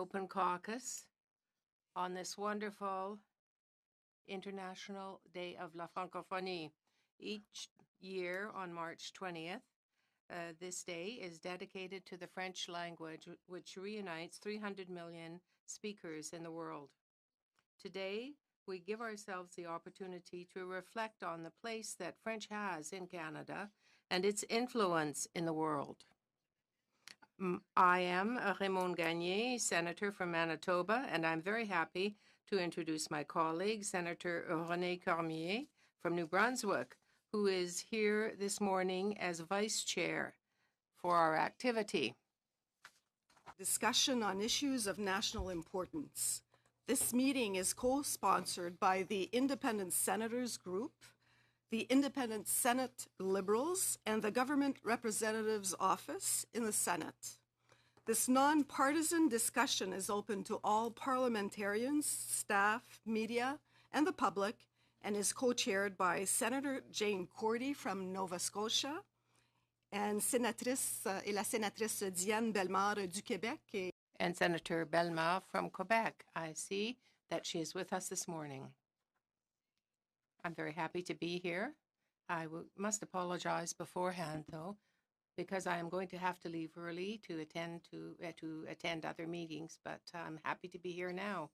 Open Caucus on this wonderful International Day of la Francophonie. Each year on March 20th, this day is dedicated to the French language, which reunites 300 million speakers in the world. Today, we give ourselves the opportunity to reflect on the place that French has in Canada and its influence in the world. I am Raymond Gagné, Senator from Manitoba, and I'm very happy to introduce my colleague, Senator René Cormier from New Brunswick, who is here this morning as Vice Chair for our activity. Discussion on issues of national importance. This meeting is co-sponsored by the Independent Senators Group, the Independent Senate Liberals, and the Government Representative's Office in the Senate. This non-partisan discussion is open to all parliamentarians, staff, media, and the public, and is co-chaired by Senator Jane Cordy from Nova Scotia and la sénatrice Diane Bellemare du Québec. And Senator Bellemare from Quebec. I see that she is with us this morning. I'm very happy to be here. I must apologize beforehand, though, because I am going to have to leave early to attend other meetings, but I'm happy to be here now.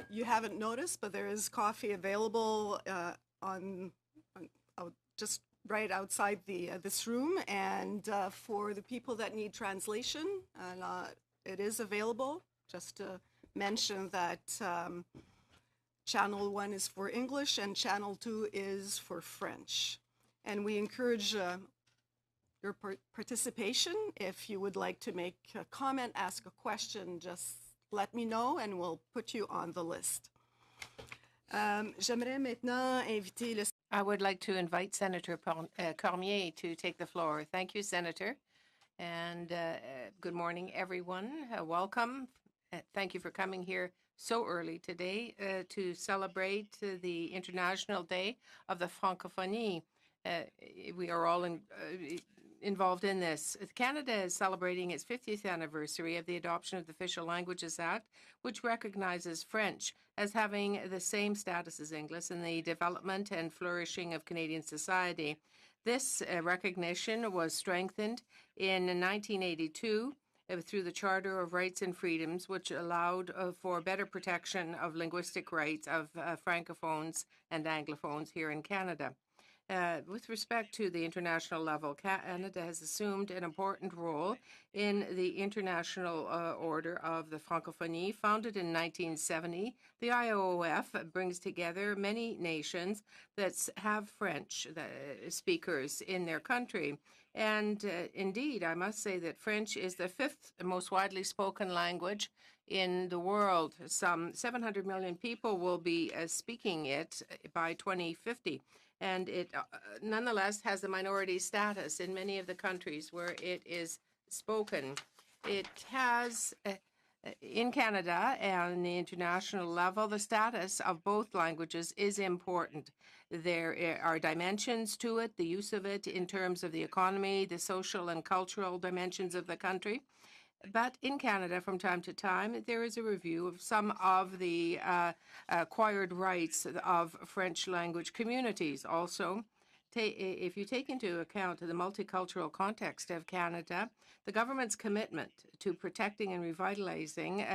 You haven't noticed, but there is coffee available just right outside this room, and for the people that need translation, it is available. Just to mention that Channel 1 is for English and Channel 2 is for French. And we encourage your participation. If you would like to make a comment, ask a question, just let me know and we'll put you on the list. J'aimerais maintenant inviter le... I would like to invite Senator Cormier to take the floor. Thank you, Senator. And good morning, everyone. Welcome. Thank you for coming here so early today to celebrate the International Day of the Francophonie. We are all involved in this. Canada is celebrating its 50th anniversary of the adoption of the Official Languages Act, which recognizes French as having the same status as English in the development and flourishing of Canadian society. This recognition was strengthened in 1982 through the Charter of Rights and Freedoms, which allowed for better protection of linguistic rights of Francophones and Anglophones here in Canada. With respect to the international level, Canada has assumed an important role in the International Order of the Francophonie. Founded in 1970, the IOF brings together many nations that have French speakers in their country. And indeed, I must say that French is the fifth most widely spoken language in the world. Some 700 million people will be speaking it by 2050. And it nonetheless has a minority status in many of the countries where it is spoken. It has, in Canada and the international level, the status of both languages is important. There are dimensions to it, the use of it in terms of the economy, the social and cultural dimensions of the country. But in Canada, from time to time, there is a review of some of the acquired rights of French language communities. Also, if you take into account the multicultural context of Canada, the government's commitment to protecting and revitalizing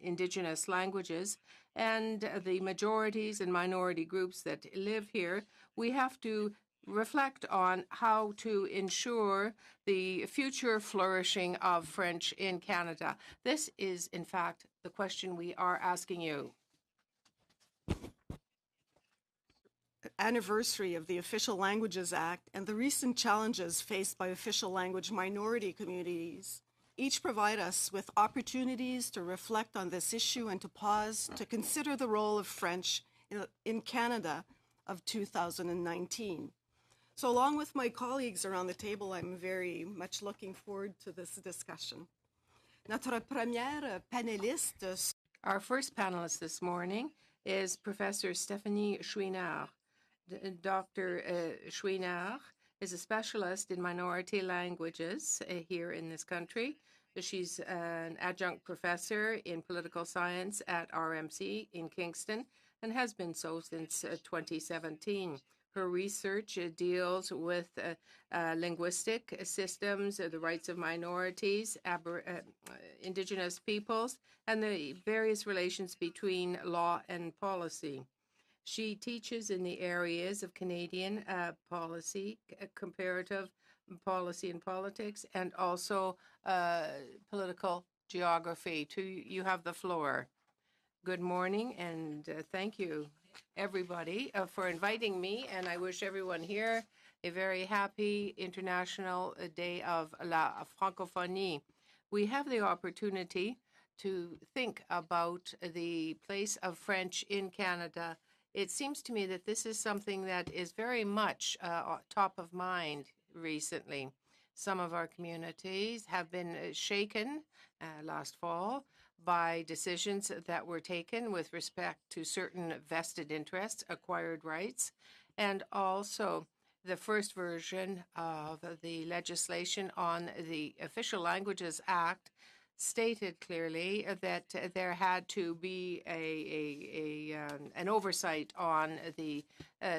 Indigenous languages and the majorities and minority groups that live here, we have to reflect on how to ensure the future flourishing of French in Canada. This is, in fact, the question we are asking you. Anniversary of the Official Languages Act and the recent challenges faced by official language minority communities each provide us with opportunities to reflect on this issue and to pause to consider the role of French in Canada of 2019. So along with my colleagues around the table, I'm very much looking forward to this discussion. Notre première panéliste. Our first panelist this morning is Professor Stéphanie Chouinard. Dr. Chouinard is a specialist in minority languages here in this country. She's an adjunct professor in political science at RMC in Kingston and has been so since 2017. Her research deals with linguistic systems, the rights of minorities, Indigenous peoples, and the various relations between law and policy. She teaches in the areas of Canadian policy, comparative policy and politics, and also political geography. You have the floor. Good morning, and thank you, everybody, for inviting me. And I wish everyone here a very happy International Day of la Francophonie. We have the opportunity to think about the place of French in Canada. It seems to me that this is something that is very much top of mind recently. Some of our communities have been shaken last fall by decisions that were taken with respect to certain vested interests, acquired rights, and also the first version of the legislation on the Official Languages Act stated clearly that there had to be an oversight on the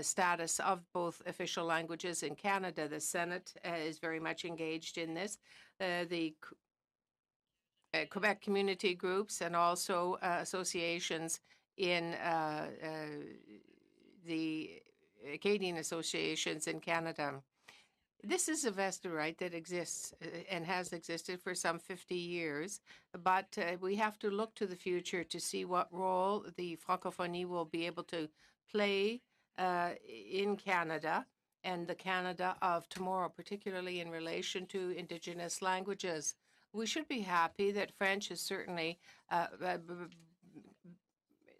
status of both official languages in Canada. The Senate is very much engaged in this. The Quebec community groups and also associations in the Acadian associations in Canada. This is a vested right that exists and has existed for some 50 years, but we have to look to the future to see what role the Francophonie will be able to play in Canada and the Canada of tomorrow, particularly in relation to Indigenous languages. We should be happy that French is certainly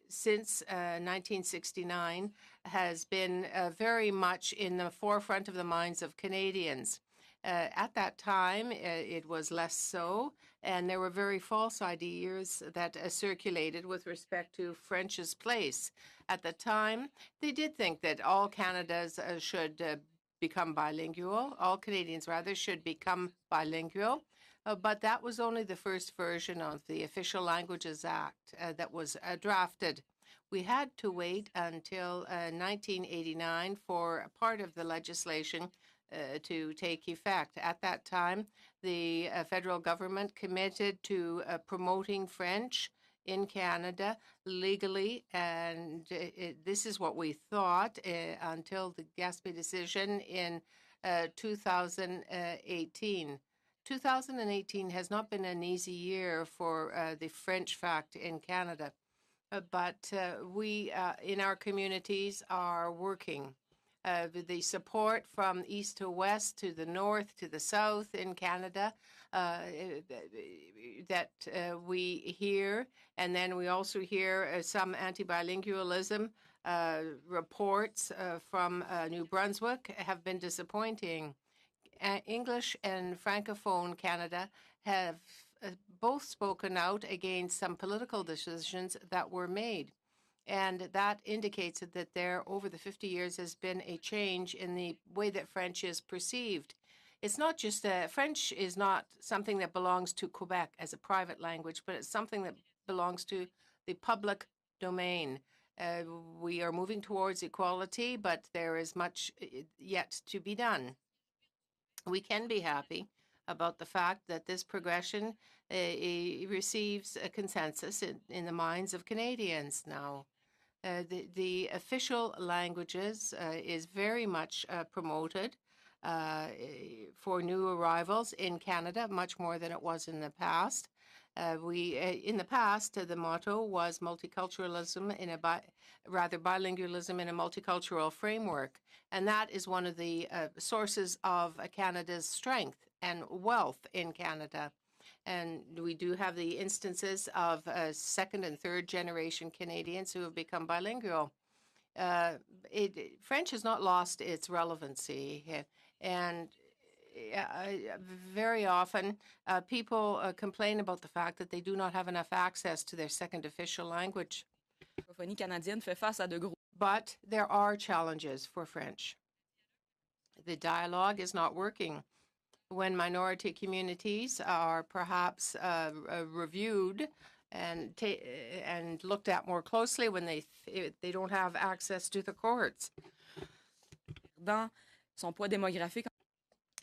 since 1969 has been very much in the forefront of the minds of Canadians. At that time, it was less so, and there were very false ideas that circulated with respect to French's place. At the time, they did think that all Canadas should become bilingual, all Canadians rather should become bilingual. But that was only the first version of the Official Languages Act that was drafted. We had to wait until 1989 for part of the legislation to take effect. At that time, the federal government committed to promoting French in Canada legally, and this is what we thought until the Gaspé decision in 2018. 2018 has not been an easy year for the French fact in Canada, but we in our communities are working. The support from east to west, to the north, to the south in Canada that we hear, and then we also hear some anti-bilingualism reports from New Brunswick have been disappointing. English and Francophone Canada have both spoken out against some political decisions that were made. And that indicates that there, over the 50 years, has been a change in the way that French is perceived. It's not just French is not something that belongs to Quebec as a private language, but it's something that belongs to the public domain. We are moving towards equality, but there is much yet to be done. We can be happy about the fact that this progression receives a consensus in the minds of Canadians now. The official languages is very much promoted for new arrivals in Canada, much more than it was in the past. In the past, the motto was multiculturalism bilingualism in a multicultural framework. And that is one of the sources of Canada's strength and wealth in Canada. And we do have the instances of second and third generation Canadians who have become bilingual. French has not lost its relevancy. And very often people complain about the fact that they do not have enough access to their second official language. But there are challenges for French. The dialogue is not working. when minority communities are perhaps reviewed and looked at more closely when they don't have access to the courts. Dans son poids démographique.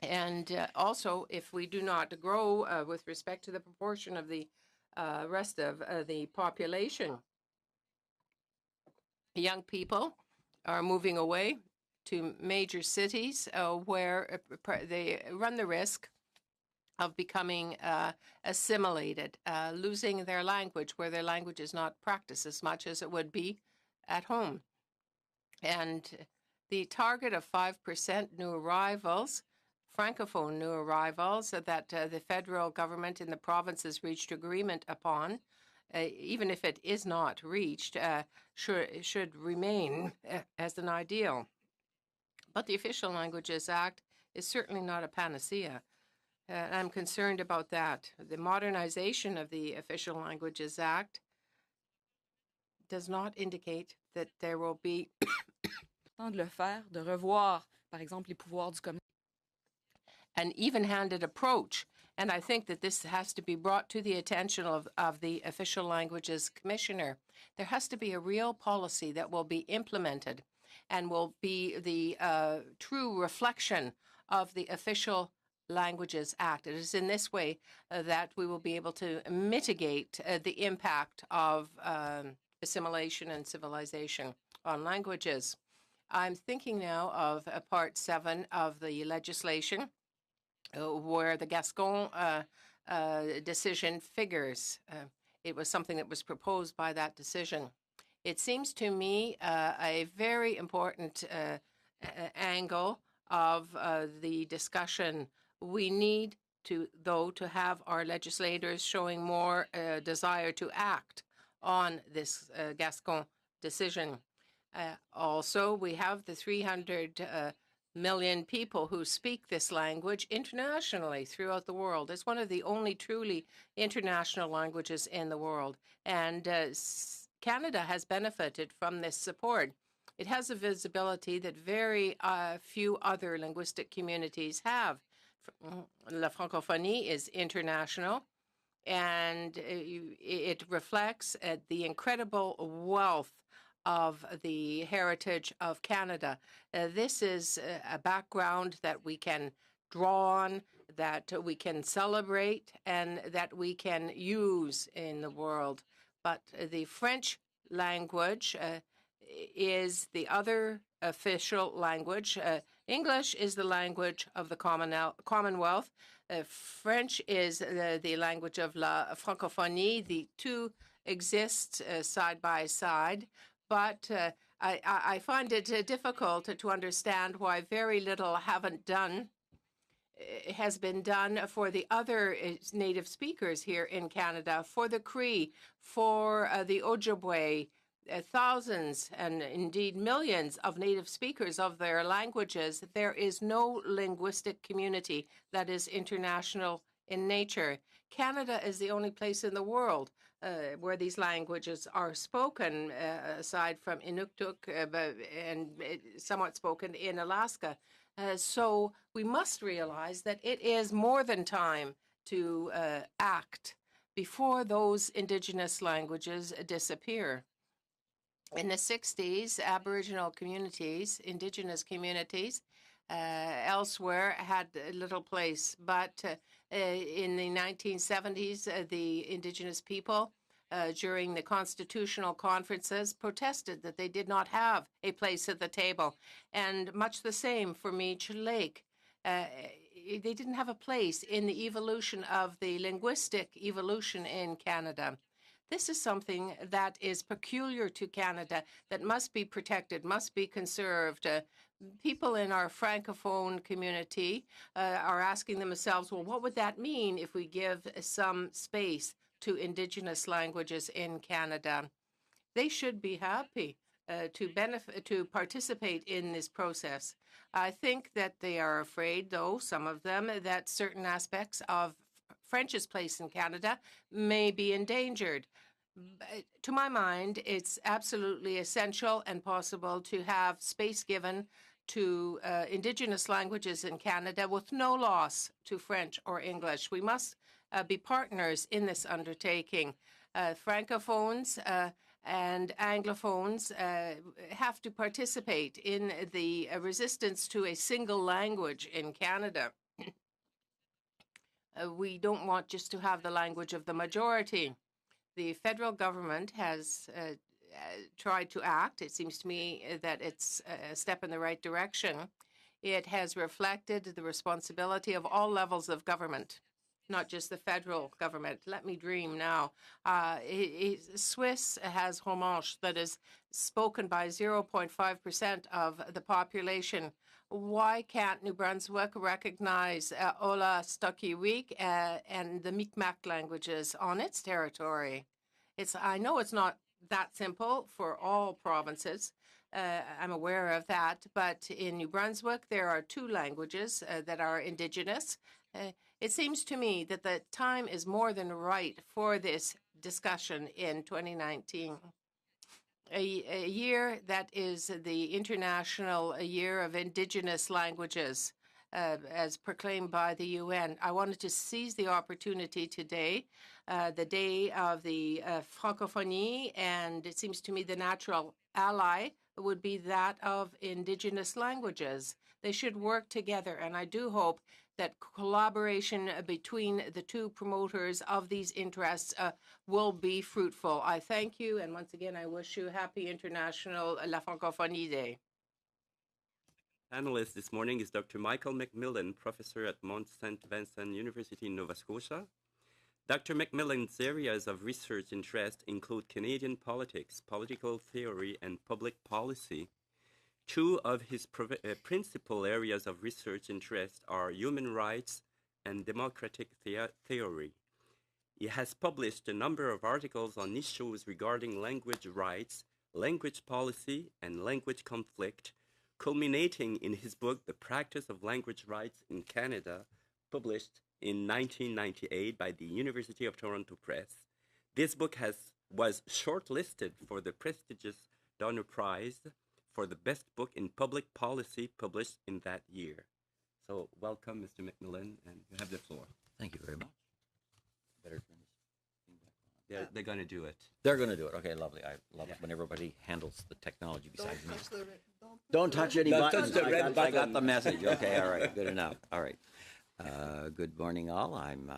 And also, if we do not grow with respect to the proportion of the rest of the population, young people are moving away to major cities where they run the risk of becoming assimilated, losing their language, where their language is not practiced as much as it would be at home. And the target of 5% new arrivals, Francophone new arrivals, that the federal government in the provinces reached agreement upon, even if it is not reached, should remain as an ideal. But the Official Languages Act is certainly not a panacea. I'm concerned about that. The modernization of the Official Languages Act does not indicate that there will be De le faire, de revoir, par exemple, les pouvoirs du commissaire. An even-handed approach. And I think that this has to be brought to the attention of the Official Languages Commissioner. There has to be a real policy that will be implemented and will be the true reflection of the Official Languages Act. It is in this way that we will be able to mitigate the impact of assimilation and civilization on languages. I'm thinking now of Part 7 of the legislation where the Gascon decision figures. It was something that was proposed by that decision. It seems to me a very important angle of the discussion. We need to have our legislators showing more desire to act on this Gascon decision. Also, we have the 300 million people who speak this language internationally throughout the world. It's one of the only truly international languages in the world. And Canada has benefited from this support. It has a visibility that very few other linguistic communities have. La Francophonie is international, and it reflects the incredible wealth of the heritage of Canada. This is a background that we can draw on, that we can celebrate, and that we can use in the world. But the French language is the other official language. English is the language of the Commonwealth. French is the language of La Francophonie. The two exist side by side. But I find it difficult to understand why very little has been done for the other native speakers here in Canada, for the Cree, for the Ojibwe, thousands and indeed millions of native speakers of their languages. There is no linguistic community that is international in nature. Canada is the only place in the world where these languages are spoken, aside from Inuktitut and somewhat spoken in Alaska. So we must realize that it is more than time to act before those Indigenous languages disappear. In the 60s, Aboriginal communities, Indigenous communities, elsewhere had little place. But in the 1970s, the Indigenous people, during the constitutional conferences, protested that they did not have a place at the table. And much the same for Meech Lake. They didn't have a place in the evolution of the linguistic evolution in Canada. This is something that is peculiar to Canada, that must be protected, must be conserved. People in our Francophone community are asking themselves, well, what would that mean if we give some space to Indigenous languages in Canada? They should be happy to participate in this process. I think that they are afraid, though, some of them, that certain aspects of French's place in Canada may be endangered. To my mind, it's absolutely essential and possible to have space given to Indigenous languages in Canada with no loss to French or English. We must be partners in this undertaking. Francophones and Anglophones have to participate in the resistance to a single language in Canada. We don't want just to have the language of the majority. The federal government has tried to act. It seems to me that it's a step in the right direction. It has reflected the responsibility of all levels of government, not just the federal government. Let me dream now. Swiss has Romanche that is spoken by 0.5% of the population. Why can't New Brunswick recognize Ola Stokiwik and the Mi'kmaq languages on its territory? I know it's not that simple for all provinces. I'm aware of that. But in New Brunswick, there are 2 languages that are Indigenous. It seems to me that the time is more than right for this discussion in 2019. A year that is the International Year of Indigenous Languages, as proclaimed by the UN. I wanted to seize the opportunity today, the day of the Francophonie, and it seems to me the natural ally would be that of Indigenous languages. They should work together, and I do hope that collaboration between the 2 promoters of these interests will be fruitful. I thank you, and once again, I wish you happy International La Francophonie Day. Panelist this morning is Dr. Michael McMillan, professor at Mount St. Vincent University in Nova Scotia. Dr. McMillan's areas of research interest include Canadian politics, political theory, and public policy. 2 of his principal areas of research interest are human rights and democratic theory. He has published a number of articles on issues regarding language rights, language policy, and language conflict, culminating in his book, The Practice of Language Rights in Canada, published in 1998 by the University of Toronto Press. This book was shortlisted for the prestigious Donner Prize for the best book in public policy published in that year. So welcome, Mr. McMillan, and you have the floor. Thank you very much. Better turn this thing back on. They're going to do it. They're going to do it. Okay, lovely. I love it when everybody handles the technology besides me. Don't touch any Don't buttons. touch the red I button. got the message. Okay, all right, good enough. All right. Good morning, all. I'm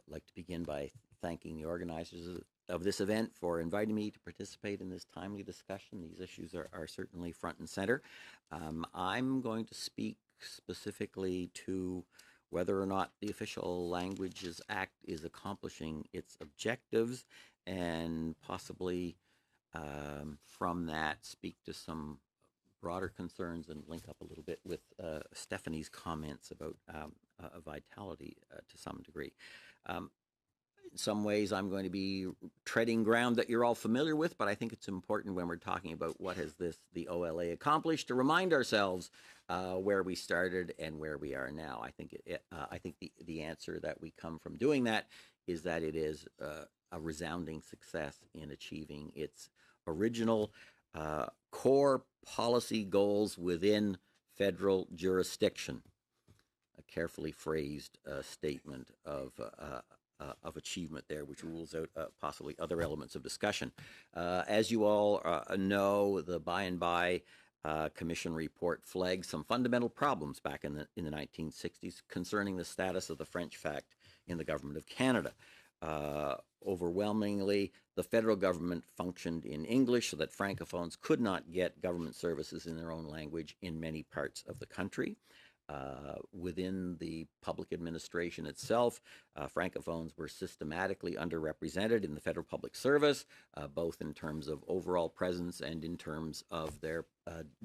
like to begin by thanking the organizers of this event for inviting me to participate in this timely discussion. These issues are certainly front and center. I'm going to speak specifically to whether or not the Official Languages Act is accomplishing its objectives, and possibly from that speak to some broader concerns and link up a little bit with Stephanie's comments about vitality to some degree. In some ways, I'm going to be treading ground that you're all familiar with, but I think it's important when we're talking about what has the OLA accomplished to remind ourselves where we started and where we are now. I think the answer that we come from doing that is that it is a resounding success in achieving its original core policy goals within federal jurisdiction. A carefully phrased statement of achievement there, which rules out possibly other elements of discussion. As you all know, the By and By Commission report flagged some fundamental problems back in the 1960s concerning the status of the French fact in the government of Canada. Overwhelmingly, the federal government functioned in English so that Francophones could not get government services in their own language in many parts of the country. Within the public administration itself, Francophones were systematically underrepresented in the federal public service, both in terms of overall presence and in terms of their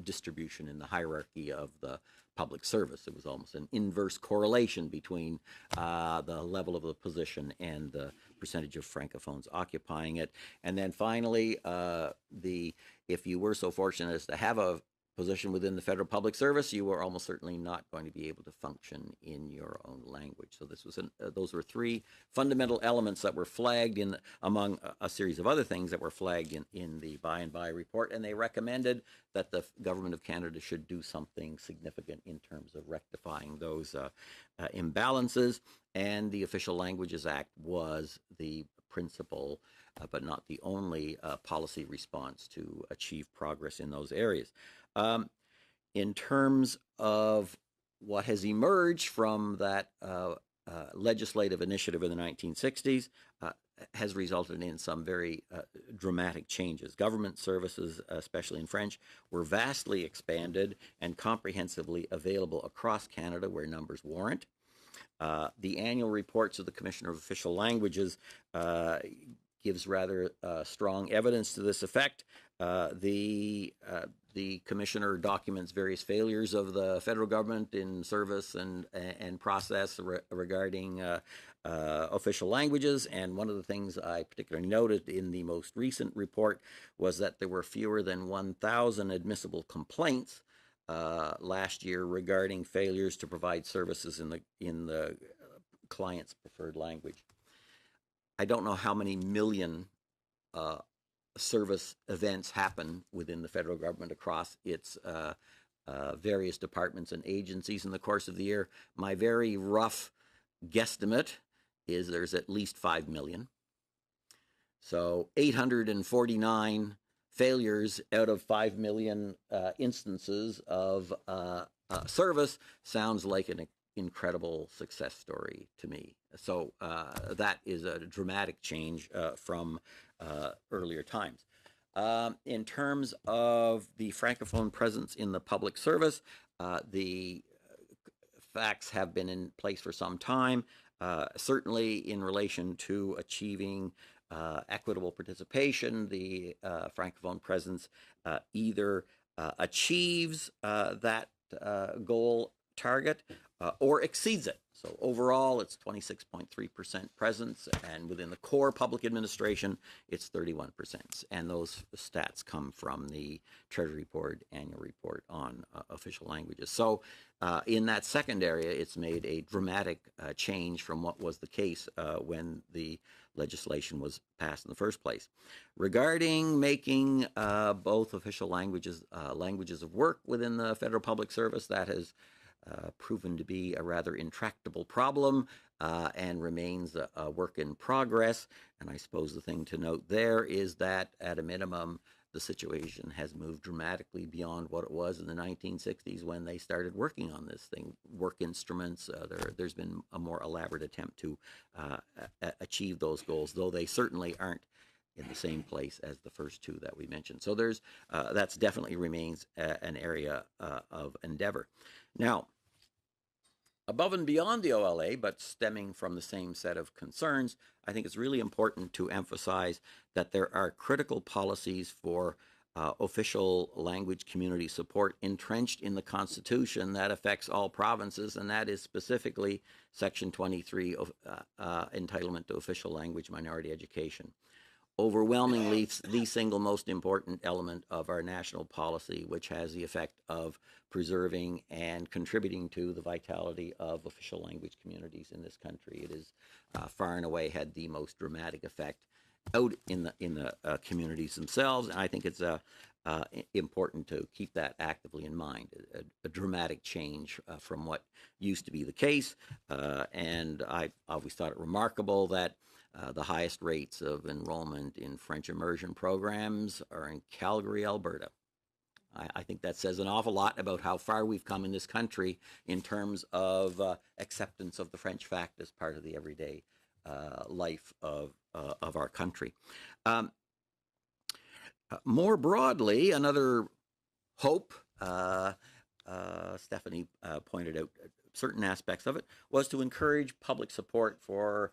distribution in the hierarchy of the public service. It was almost an inverse correlation between the level of the position and the percentage of Francophones occupying it. And then finally, if you were so fortunate as to have a position within the federal public service, you are almost certainly not going to be able to function in your own language. So this was those were three fundamental elements that were flagged in among a series of other things that were flagged in the by and by report, and they recommended that the government of Canada should do something significant in terms of rectifying those imbalances. And the Official Languages Act was the principal, but not the only policy response to achieve progress in those areas. In terms of what has emerged from that legislative initiative in the 1960s, has resulted in some very dramatic changes. Government services, especially in French, were vastly expanded and comprehensively available across Canada where numbers warrant. The annual reports of the Commissioner of Official Languages gives rather strong evidence to this effect. The Commissioner documents various failures of the federal government in service and process regarding official languages. And one of the things I particularly noted in the most recent report was that there were fewer than 1,000 admissible complaints last year regarding failures to provide services in the client's preferred language. I don't know how many million service events happen within the federal government across its various departments and agencies in the course of the year. My very rough guesstimate is there's at least 5 million. So 849 failures out of 5 million instances of service sounds like an incredible success story to me. So that is a dramatic change from earlier times. In terms of the Francophone presence in the public service, the facts have been in place for some time, certainly in relation to achieving equitable participation. The Francophone presence either achieves that goal target or exceeds it. So overall, it's 26.3% presence, and within the core public administration, it's 31%. And those stats come from the Treasury Board annual report on official languages. So in that second area, it's made a dramatic change from what was the case when the legislation was passed in the first place. Regarding making both official languages languages of work within the federal public service, that has proven to be a rather intractable problem and remains a work in progress. And I suppose the thing to note there is that at a minimum, the situation has moved dramatically beyond what it was in the 1960s when they started working on this thing. Work instruments, there's been a more elaborate attempt to achieve those goals, though they certainly aren't in the same place as the first two that we mentioned. So there's that's definitely remains an area of endeavor. Now, above and beyond the OLA, but stemming from the same set of concerns, I think it's really important to emphasize that there are critical policies for official language community support entrenched in the Constitution that affects all provinces, and that is specifically Section 23 of Entitlement to Official Language Minority Education. Overwhelmingly, the single most important element of our national policy, which has the effect of preserving and contributing to the vitality of official language communities in this country. It is far and away had the most dramatic effect out in the communities themselves, and I think it's important to keep that actively in mind. A dramatic change from what used to be the case, and I always thought it remarkable that the highest rates of enrollment in French immersion programs are in Calgary, Alberta. I think that says an awful lot about how far we've come in this country in terms of acceptance of the French fact as part of the everyday life of our country. More broadly, another hope, Stephanie pointed out certain aspects of it, was to encourage public support for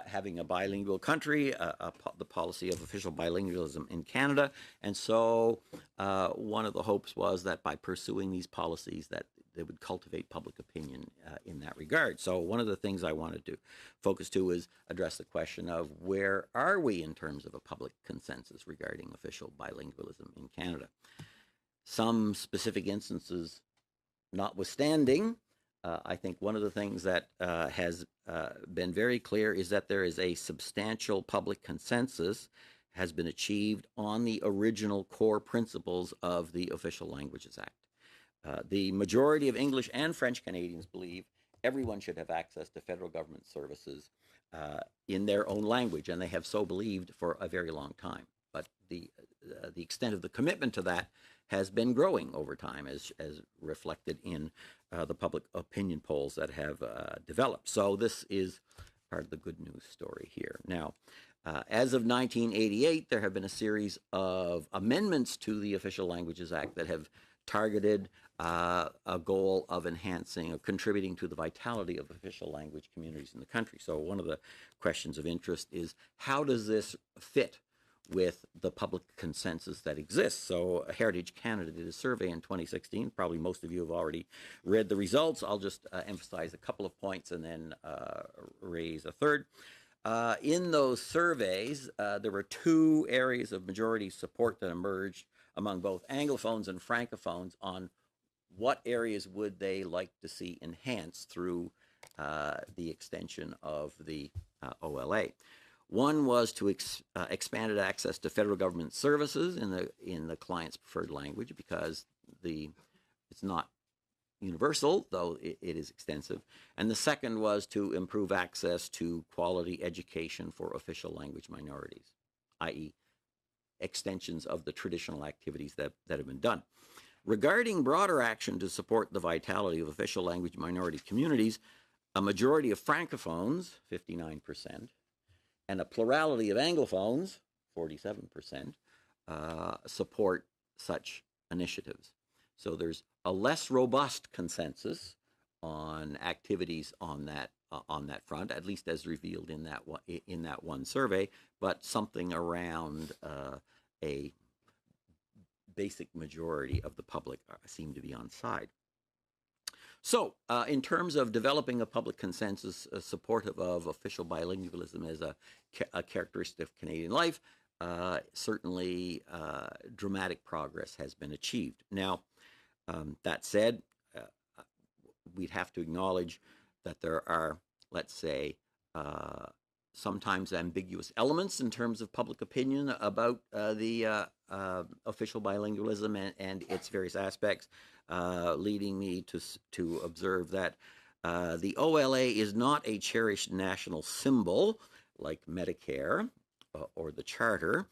having a bilingual country, the policy of official bilingualism in Canada. And so one of the hopes was that by pursuing these policies that they would cultivate public opinion in that regard. So one of the things I wanted to focus to is address the question of where are we in terms of a public consensus regarding official bilingualism in Canada. some specific instances notwithstanding, I think one of the things that has been very clear is that there is a substantial public consensus has been achieved on the original core principles of the Official Languages Act. The majority of English and French Canadians believe everyone should have access to federal government services in their own language, and they have so believed for a very long time. But the extent of the commitment to that has been growing over time, as reflected in the public opinion polls that have developed. So this is part of the good news story here. Now, as of 1988, there have been a series of amendments to the Official Languages Act that have targeted a goal of enhancing or contributing to the vitality of official language communities in the country. So one of the questions of interest is, how does this fit with the public consensus that exists? So Heritage Canada did a survey in 2016. Probably most of you have already read the results. I'll just emphasize a couple of points and then raise a third. In those surveys, there were two areas of majority support that emerged among both Anglophones and Francophones on what areas would they like to see enhanced through the extension of the OLA. One was to expanded access to federal government services in the client's preferred language, because it's not universal, though it is extensive. And the second was to improve access to quality education for official language minorities, i.e. extensions of the traditional activities that have been done. Regarding broader action to support the vitality of official language minority communities, a majority of Francophones, 59%, and a plurality of Anglophones, 47%, support such initiatives. So there's a less robust consensus on activities on that front, at least as revealed in that one survey, but something around a basic majority of the public seem to be on side. So, in terms of developing a public consensus supportive of official bilingualism as a characteristic of Canadian life, certainly dramatic progress has been achieved. Now, that said, we'd have to acknowledge that there are, let's say, sometimes ambiguous elements in terms of public opinion about the official bilingualism and its various aspects, leading me to observe that the OLA is not a cherished national symbol like Medicare or the Charter,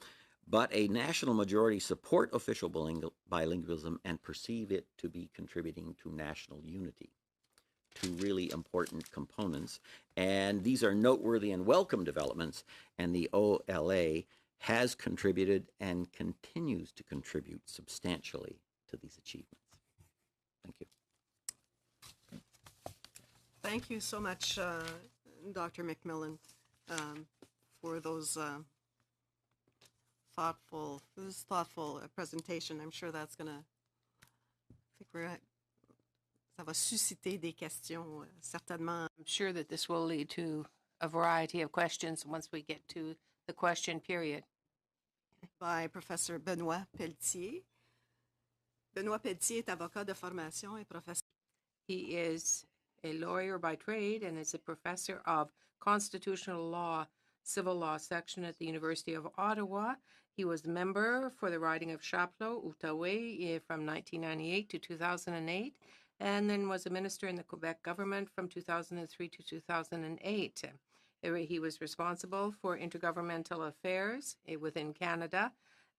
but a national majority support official bilingualism and perceive it to be contributing to national unity. Two really important components, and these are noteworthy and welcome developments, and the OLA has contributed and continues to contribute substantially to these achievements. Thank you. Thank you so much, Dr. McMillan, for those thoughtful presentation. I'm sure that's going to, ça va susciter des questions, certainement. I'm sure that this will lead to a variety of questions once we get to the question period. By Professor Benoît Pelletier. Benoît Pelletier est avocat de formation et professeur. He is a lawyer by trade and is a professor of constitutional law, civil law section at the University of Ottawa. He was member for the riding of Chapleau-Outaouais from 1998 to 2008, and then was a minister in the Quebec government from 2003 to 2008. He was responsible for intergovernmental affairs within Canada,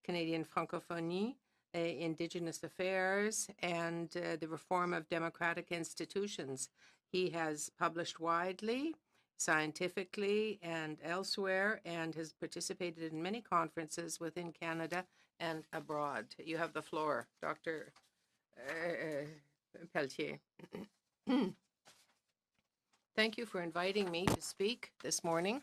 Canadian Francophonie, Indigenous affairs, and the reform of democratic institutions. He has published widely, scientifically, and elsewhere, and has participated in many conferences within Canada and abroad. You have the floor, Dr. Pelletier. Thank you for inviting me to speak this morning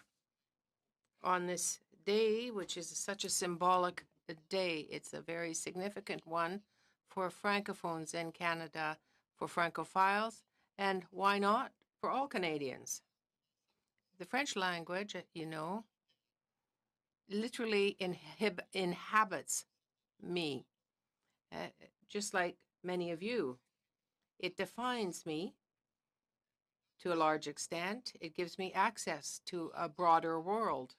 on this day, which is such a symbolic day. It's a very significant one for Francophones in Canada, for Francophiles, and why not for all Canadians. The French language, you know, literally inhabits me. just like many of you. It defines me to a large extent. It gives me access to a broader world.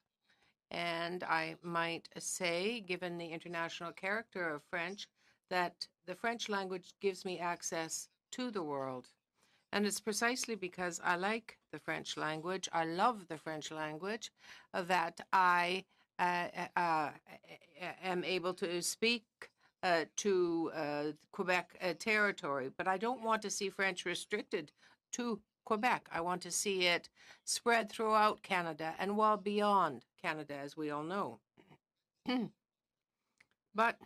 And I might say, given the international character of French, that the French language gives me access to the world. And it's precisely because I like the French language, I love the French language, that I am able to speak to Quebec territory. But I don't want to see French restricted to Quebec. I want to see it spread throughout Canada and well beyond Canada, as we all know. But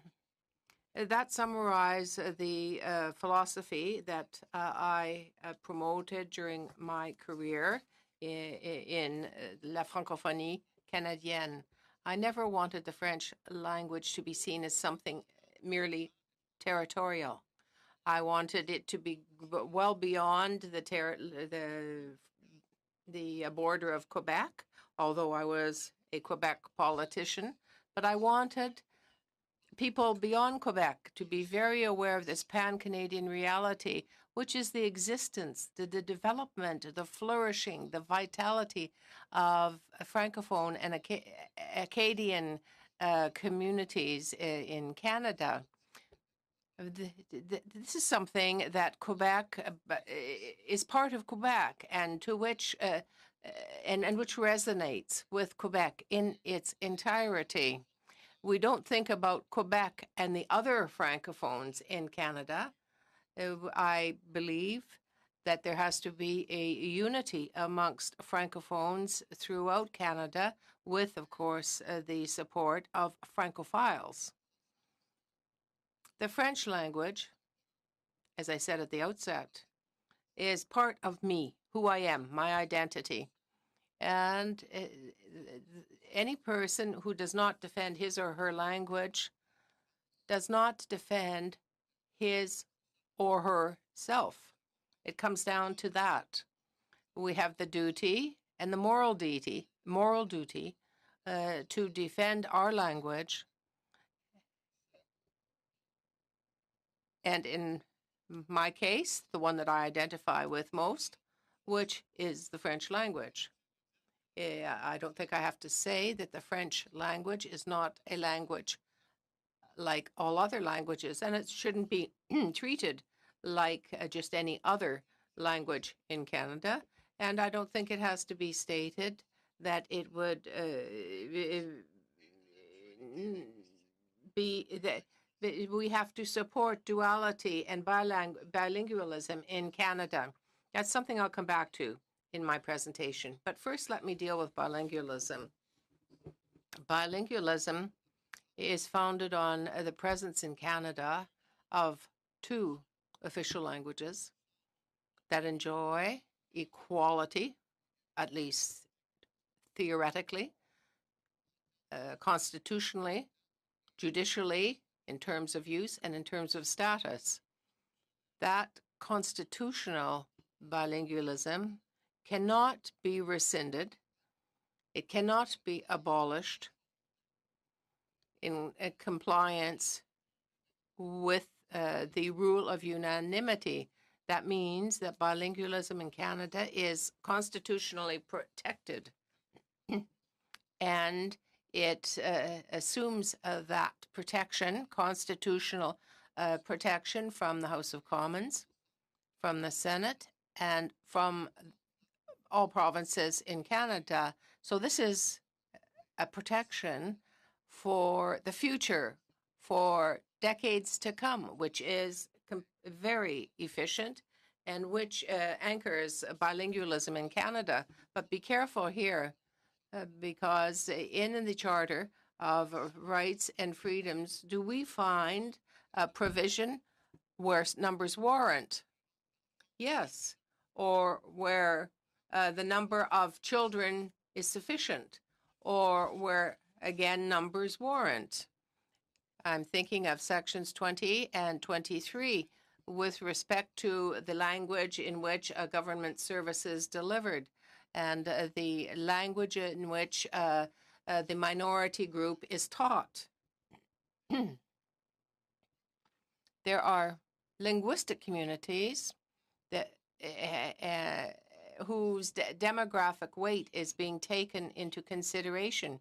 that summarizes the philosophy that I promoted during my career in la Francophonie canadienne. I never wanted the French language to be seen as something merely territorial. I wanted it to be well beyond the border of Quebec, although I was a Quebec politician. But I wanted people beyond Quebec to be very aware of this pan-Canadian reality, which is the existence, the development, the flourishing, the vitality of Francophone and Acadian communities in Canada. This is something that Quebec is part of Quebec, and to which and which resonates with Quebec in its entirety. We don't think about Quebec and the other Francophones in Canada. I believe that there has to be a unity amongst Francophones throughout Canada, with, of course, the support of Francophiles. The French language, as I said at the outset, is part of me, who I am, my identity. And any person who does not defend his or her language does not defend his or her self. It comes down to that. We have the duty and the moral duty to defend our language. And in my case, the one that I identify with most, which is the French language. I don't think I have to say that the French language is not a language like all other languages, and it shouldn't be treated like just any other language in Canada. And I don't think it has to be stated that it would be that we have to support duality and bilingualism in Canada. That's something I'll come back to in my presentation. But first, let me deal with bilingualism. Bilingualism is founded on the presence in Canada of two official languages that enjoy equality, at least theoretically, constitutionally, judicially, in terms of use and in terms of status. That constitutional bilingualism cannot be rescinded. It cannot be abolished in compliance with the rule of unanimity. That means that bilingualism in Canada is constitutionally protected. And it assumes that protection, constitutional protection, from the House of Commons, from the Senate, and from all provinces in Canada. So this is a protection for the future, for decades to come, which is very efficient and which anchors bilingualism in Canada. But be careful here, because in the Charter of Rights and Freedoms, do we find a provision where numbers warrant? Yes. Or where the number of children is sufficient, or where, again, numbers warrant. I'm thinking of sections 20 and 23 with respect to the language in which a government service is delivered, and the language in which the minority group is taught. there are linguistic communities that whose demographic weight is being taken into consideration.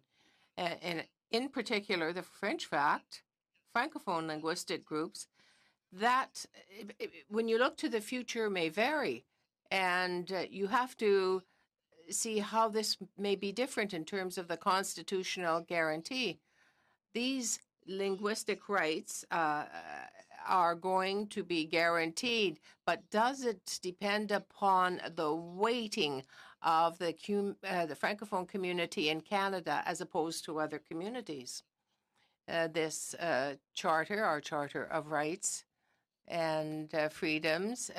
And in particular, the French fact, Francophone linguistic groups, that when you look to the future may vary. And you have to see how this may be different in terms of the constitutional guarantee. These linguistic rights are going to be guaranteed, but does it depend upon the weighting of the Francophone community in Canada as opposed to other communities? This charter, our Charter of Rights and Freedoms,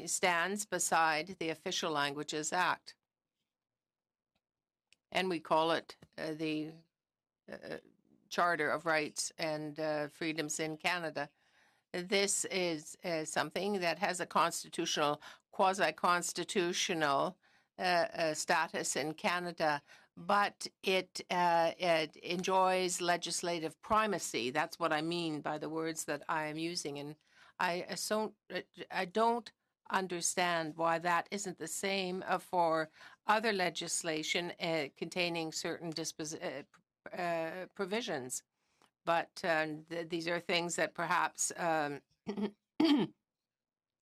stands beside the Official Languages Act. And we call it the Charter of Rights and Freedoms in Canada. This is something that has a constitutional, quasi-constitutional status in Canada, but it enjoys legislative primacy. That's what I mean by the words that I am using. And I don't understand why that isn't the same for other legislation containing certain provisions. But these are things that perhaps,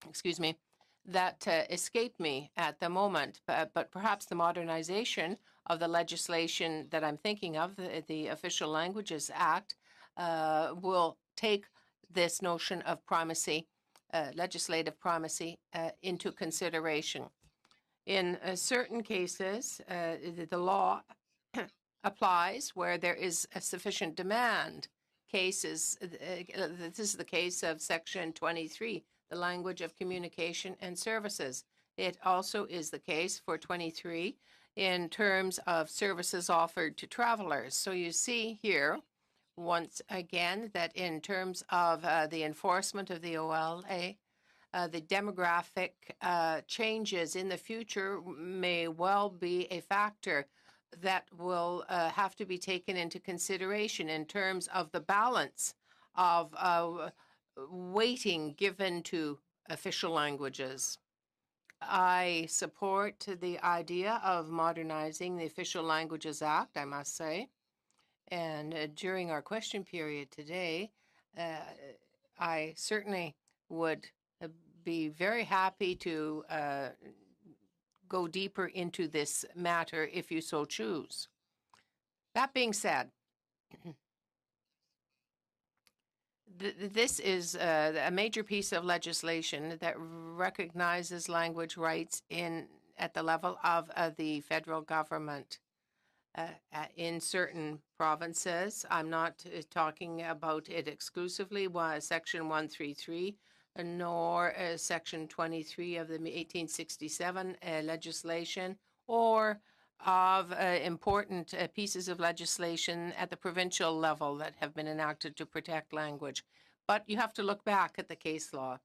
excuse me, that escape me at the moment. But perhaps the modernization of the legislation that I'm thinking of, the Official Languages Act, will take this notion of primacy, legislative primacy, into consideration. In certain cases, the law applies where there is a sufficient demand. Cases, this is the case of Section 23, the language of communication and services. It also is the case for 23 in terms of services offered to travelers. So you see here, once again, that in terms of the enforcement of the OLA, the demographic changes in the future may well be a factor that will have to be taken into consideration in terms of the balance of weighting given to official languages. I support the idea of modernizing the Official Languages Act, I must say. And during our question period today, I certainly would be very happy to go deeper into this matter if you so choose. That being said, this is a major piece of legislation that recognizes language rights at the level of the federal government. In certain provinces, I'm not talking about it exclusively, Section 133, nor Section 23 of the 1867 legislation, or of important pieces of legislation at the provincial level that have been enacted to protect language. But you have to look back at the case law.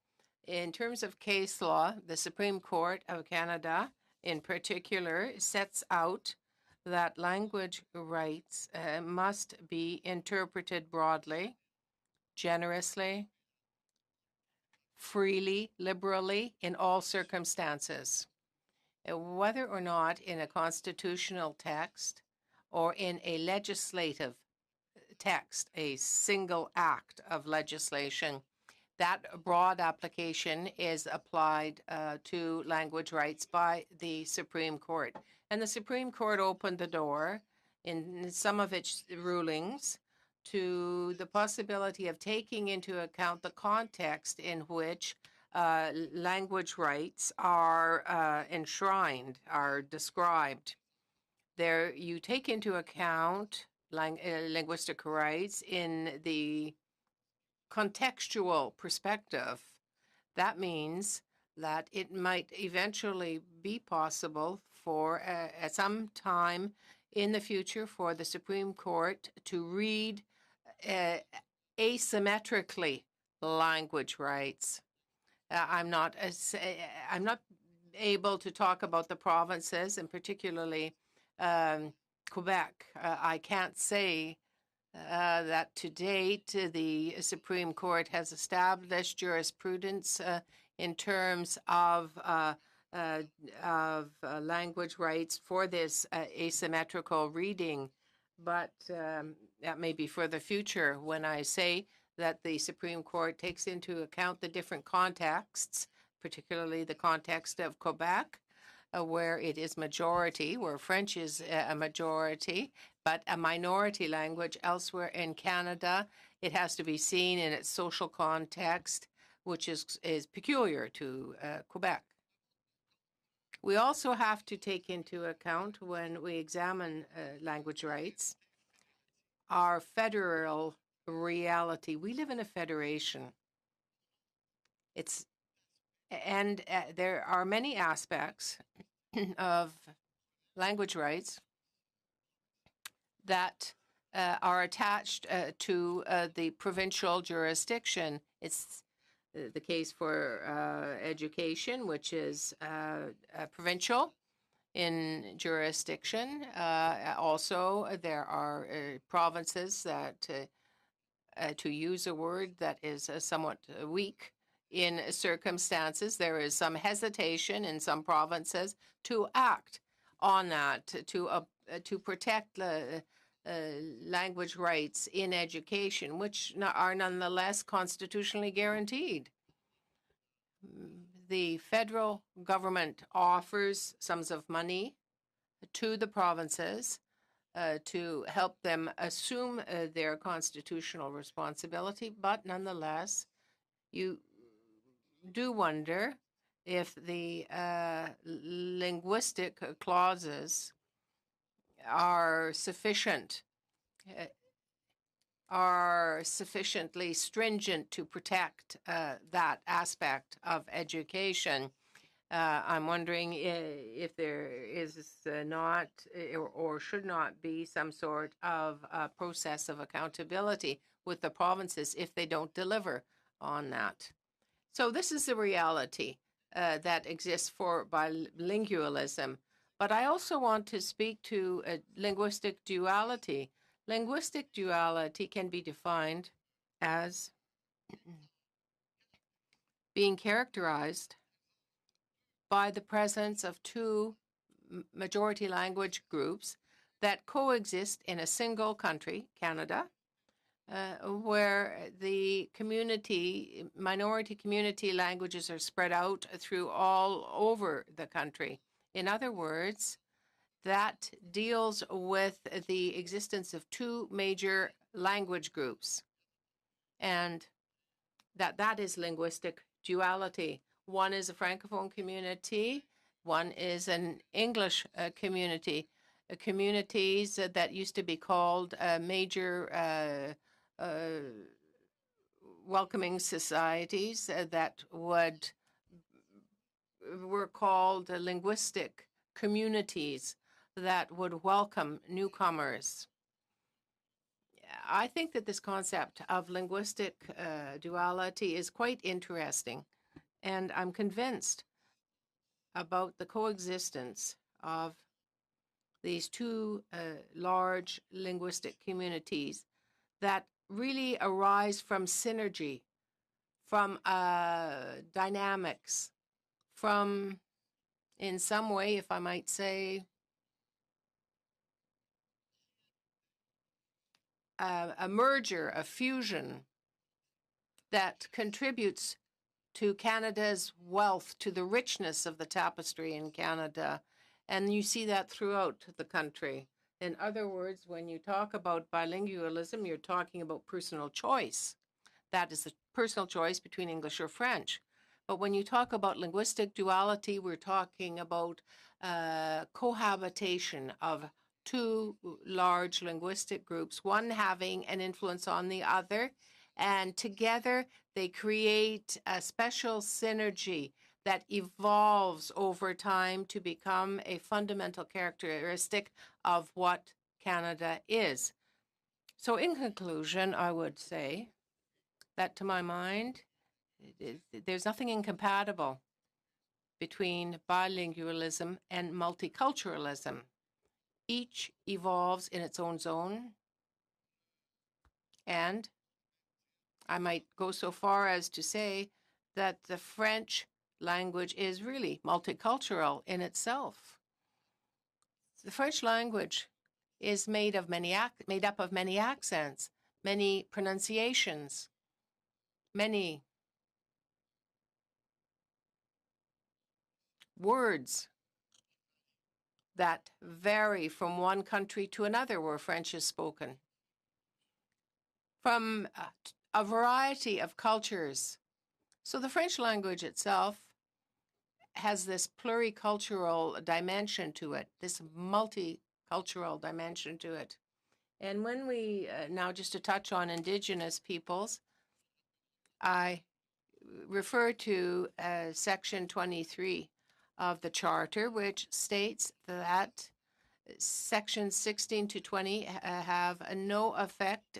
In terms of case law, the Supreme Court of Canada, in particular, sets out that language rights must be interpreted broadly, generously, freely, liberally, in all circumstances. Whether or not in a constitutional text or in a legislative text, a single act of legislation, that broad application is applied to language rights by the Supreme Court. And the Supreme Court opened the door in some of its rulings to the possibility of taking into account the context in which language rights are enshrined, are described. There, you take into account linguistic rights in the contextual perspective. That means that it might eventually be possible for at some time in the future for the Supreme Court to read asymmetrically language rights. I'm not able to talk about the provinces, and particularly Quebec. I can't say that to date the Supreme Court has established jurisprudence in terms of language rights for this asymmetrical reading. But that may be for the future when I say that the Supreme Court takes into account the different contexts, particularly the context of Quebec, where it is majority, where French is a majority, but a minority language elsewhere in Canada. It has to be seen in its social context, which is peculiar to Quebec. We also have to take into account, when we examine language rights, our federal reality. We live in a federation. There are many aspects of language rights that are attached to the provincial jurisdiction. It's the case for education, which is provincial in jurisdiction. Also, there are provinces that, to use a word that is somewhat weak in circumstances, there is some hesitation in some provinces to act on that, to protect language rights in education, which are nonetheless constitutionally guaranteed. The federal government offers sums of money to the provinces to help them assume their constitutional responsibility, but nonetheless, you do wonder if the linguistic clauses are sufficiently stringent to protect that aspect of education. I'm wondering if there is not or should not be some sort of process of accountability with the provinces if they don't deliver on that. So this is the reality that exists for bilingualism. But I also want to speak to linguistic duality. Linguistic duality can be defined as being characterized by the presence of two majority language groups that coexist in a single country, Canada, where the minority community languages are spread out through all over the country. In other words, that deals with the existence of two major language groups, and that is linguistic duality. One is a Francophone community, one is an English community. Communities that used to be called major welcoming societies that were called linguistic communities that would welcome newcomers. I think that this concept of linguistic duality is quite interesting, and I'm convinced about the coexistence of these two large linguistic communities that really arise from synergy, from dynamics, from, in some way, if I might say, a merger, a fusion that contributes to Canada's wealth, to the richness of the tapestry in Canada. And you see that throughout the country. In other words, when you talk about bilingualism, you're talking about personal choice. That is the personal choice between English or French. But when you talk about linguistic duality, we're talking about cohabitation of two large linguistic groups, one having an influence on the other, and together they create a special synergy that evolves over time to become a fundamental characteristic of what Canada is. So in conclusion, I would say that to my mind, there's nothing incompatible between bilingualism and multiculturalism. Each evolves in its own zone, And I might go so far as to say that the French language is really multicultural in itself. The French language is made up of many accents, many pronunciations, many words that vary from one country to another where French is spoken, from a variety of cultures. So the French language itself has this pluricultural dimension to it, this multicultural dimension to it. And when we, now just to touch on Indigenous peoples, I refer to Section 23 of the Charter, which states that Sections 16 to 20 have no effect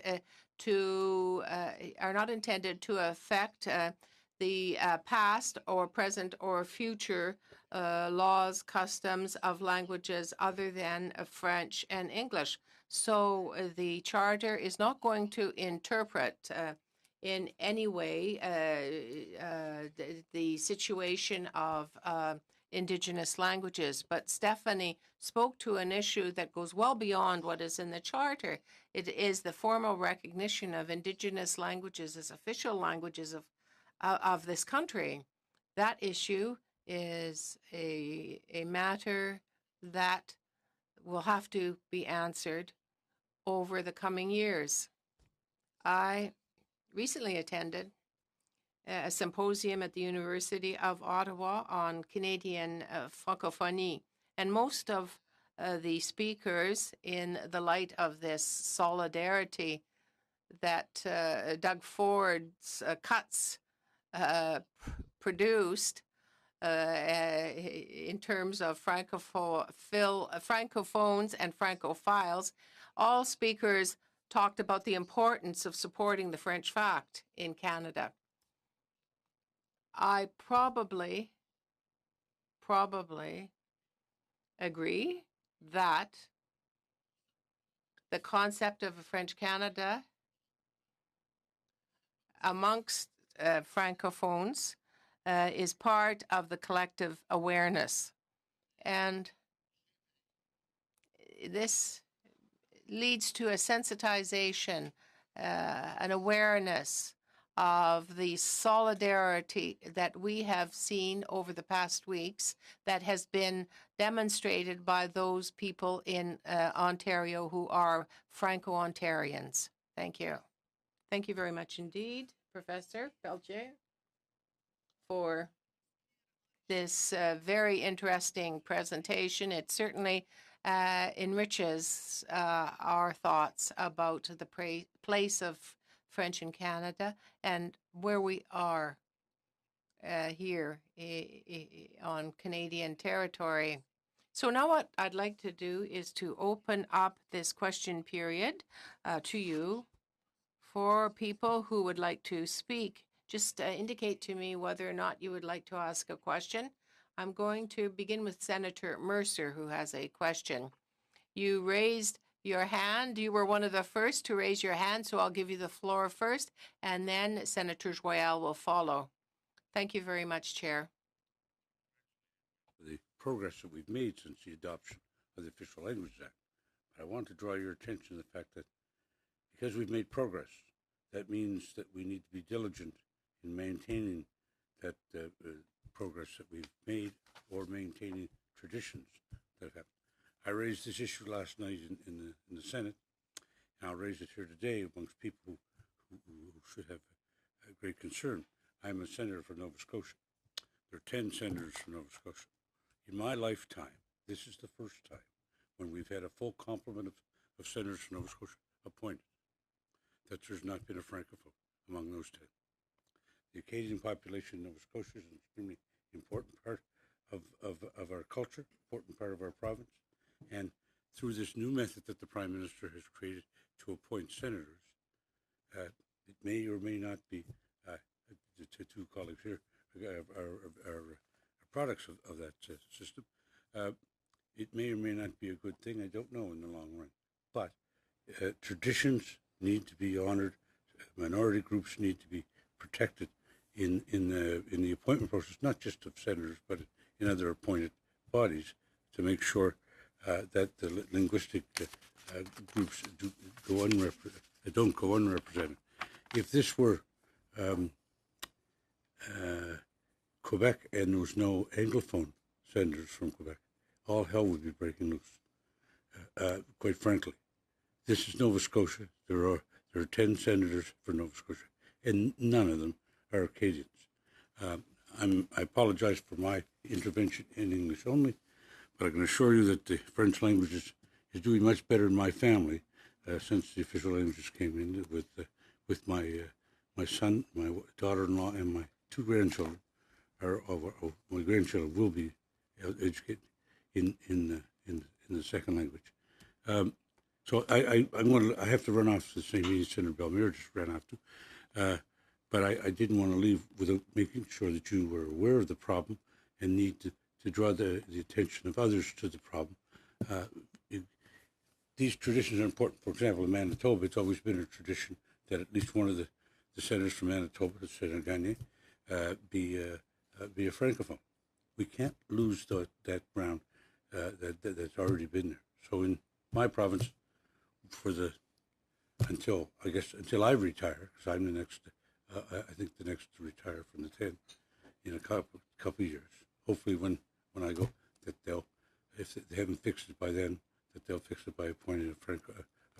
are not intended to affect the past or present or future laws, customs of languages other than French and English. So the Charter is not going to interpret in any way the situation of Indigenous languages. But Stephanie spoke to an issue that goes well beyond what is in the Charter. It is the formal recognition of Indigenous languages as official languages of this country. That issue is a matter that will have to be answered over the coming years. I recently attended a symposium at the University of Ottawa on Canadian Francophonie, and most of the speakers, in the light of this solidarity that Doug Ford's cuts produced in terms of francophones and francophiles, all speakers talked about the importance of supporting the French fact in Canada. I probably agree that the concept of a French Canada amongst francophones is part of the collective awareness. And this leads to a sensitization, an awareness of the solidarity that we have seen over the past weeks that has been demonstrated by those people in Ontario who are Franco-Ontarians. Thank you. Thank you very much indeed, Professor Pelletier, for this very interesting presentation. It certainly enriches our thoughts about the place of French in Canada and where we are here on Canadian territory. So now what I'd like to do is to open up this question period to you for people who would like to speak. Just indicate to me whether or not you would like to ask a question. I'm going to begin with Senator Mercer, who has a question. You raised your hand. You were one of the first to raise your hand, so I'll give you the floor first, and then Senator Joyal will follow. Thank you very much, Chair. The progress that we've made since the adoption of the Official Language Act. But I want to draw your attention to the fact that because we've made progress, that means that we need to be diligent in maintaining that progress that we've made or maintaining traditions that have happened. I raised this issue last night in the Senate, and I'll raise it here today amongst people who should have a great concern. I'm a senator for Nova Scotia. There are 10 senators from Nova Scotia. In my lifetime, this is the first time when we've had a full complement of senators from Nova Scotia appointed, that there's not been a francophone among those 10. The Acadian population in Nova Scotia is an extremely important part of our culture, important part of our province. And through this new method that the Prime Minister has created to appoint senators, it may or may not be, the two colleagues here are products of that system. It may or may not be a good thing. I don't know in the long run. But traditions need to be honored. Minority groups need to be protected in the appointment process, not just of senators, but in other appointed bodies, to make sure that the linguistic groups don't go unrepresented. If this were Quebec and there was no Anglophone senators from Quebec, all hell would be breaking loose, quite frankly. This is Nova Scotia. There are 10 senators for Nova Scotia, and none of them are Acadians. I apologize for my intervention in English only, but I can assure you that the French language is doing much better in my family since the official languages came in with my son, my daughter-in-law, and my 2 grandchildren. My grandchildren will be educated in the second language. So I have to run off to the same meeting Senator Bellemare just ran off to. But I didn't want to leave without making sure that you were aware of the problem and need to draw the attention of others to the problem. These traditions are important. For example, in Manitoba, it's always been a tradition that at least one of the senators from Manitoba, Senator Gagné, be a Francophone. We can't lose that ground that's already been there. So in my province, until I retire, because I'm the next, I think the next to retire from the 10 in a couple of years. Hopefully when I go, that if they haven't fixed it by then, that they'll fix it by appointing a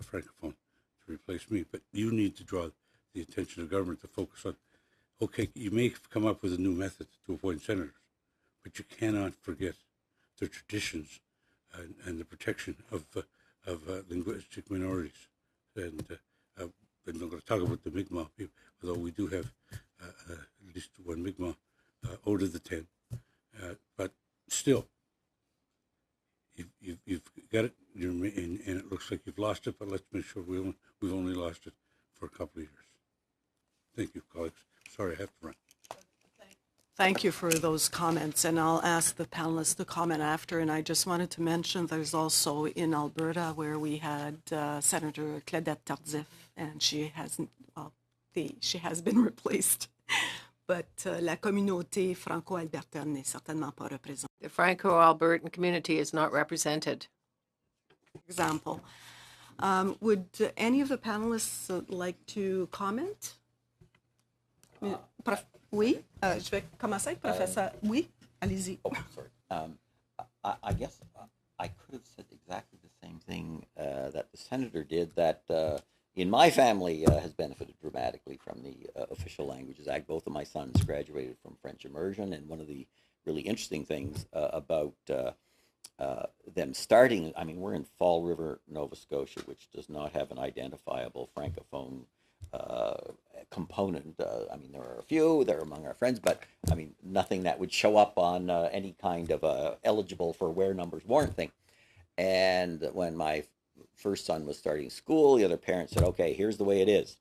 Francophone to replace me. But you need to draw the attention of government to focus on, okay, you may come up with a new method to appoint senators, but you cannot forget the traditions and the protection of linguistic minorities. And I'm not going to talk about the Mi'kmaq people, although we do have at least one Mi'kmaq out of the 10. But still, you've got it, and it looks like you've lost it, but let's make sure we've only lost it for a couple of years. Thank you, colleagues. Sorry, I have to run. Thank you for those comments, and I'll ask the panelists to comment after. And I just wanted to mention there's also in Alberta where we had Senator Claudette Tardif, and she has been replaced. But la communauté franco-albertaine n'est certainement pas représentée. The Franco-Albertan community is not represented. Example. Would any of the panelists like to comment? Oui, je vais commencer, professeur. Oui, allez-y. Oh, sorry. I guess I could have said exactly the same thing that the senator did, that in my family has benefited dramatically from the Official Languages Act. Both of my sons graduated from French Immersion, and one of the really interesting things about them starting, I mean, we're in Fall River, Nova Scotia, which does not have an identifiable Francophone component. I mean, there are a few, they're among our friends, but I mean, nothing that would show up on any kind of eligible for where numbers warrant thing. And when my first son was starting school, the other parents said, okay, here's the way it is.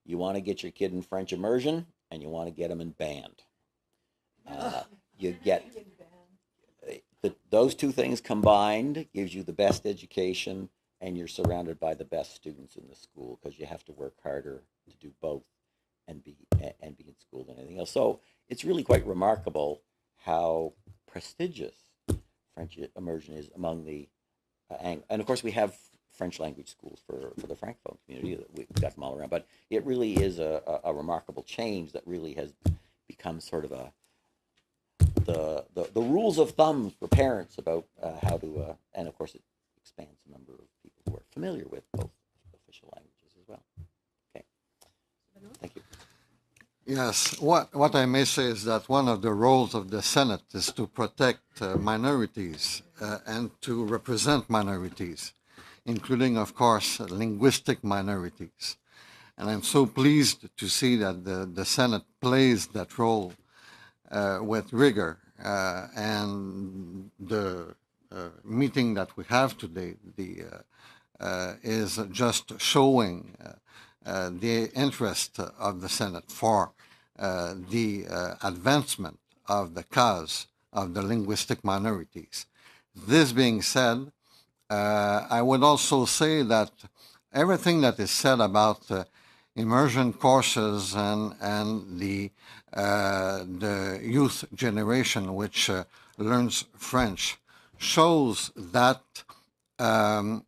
You want to get your kid in French immersion, and you want to get him in band. You get those two things combined gives you the best education, and you're surrounded by the best students in the school, because you have to work harder to do both and be in school than anything else. So it's really quite remarkable how prestigious French immersion is among the and of course we have French language schools for the Francophone community that we've got them all around. But it really is a remarkable change that really has become sort of the rules of thumb for parents about how to and of course it expands the number of people who are familiar with both official languages as well. Okay, thank you. Yes, what I may say is that one of the roles of the Senate is to protect minorities and to represent minorities, including, of course, linguistic minorities. And I'm so pleased to see that the Senate plays that role with rigor. And the meeting that we have today is just showing the interest of the Senate for the advancement of the cause of the linguistic minorities. This being said, I would also say that everything that is said about immersion courses and the youth generation which learns French shows that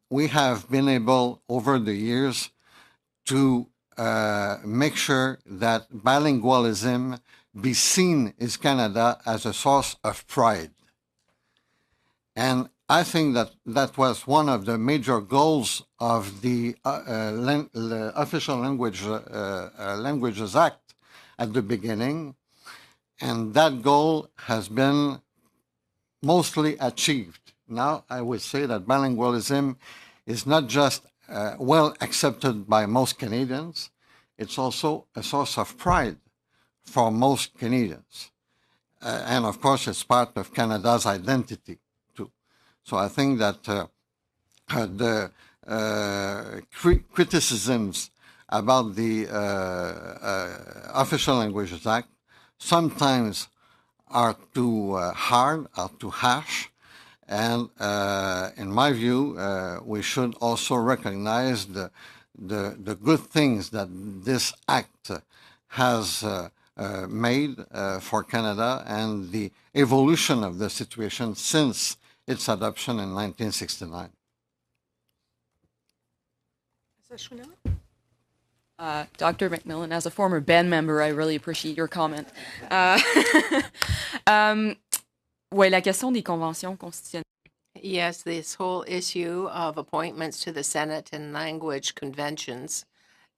we have been able over the years to make sure that bilingualism be seen in Canada as a source of pride. And I think that that was one of the major goals of the Official Languages Act at the beginning, and that goal has been mostly achieved. Now, I would say that bilingualism is not just well accepted by most Canadians, it's also a source of pride for most Canadians. And of course, it's part of Canada's identity too. So I think that the criticisms about the Official Languages Act sometimes are too hard, are too harsh, and in my view, we should also recognize the good things that this act has made for Canada and the evolution of the situation since its adoption in 1969. Dr. McMillan, as a former BEN member, I really appreciate your comment. Oui, la question des conventions constitutionnelles. Yes, this whole issue of appointments to the Senate and language conventions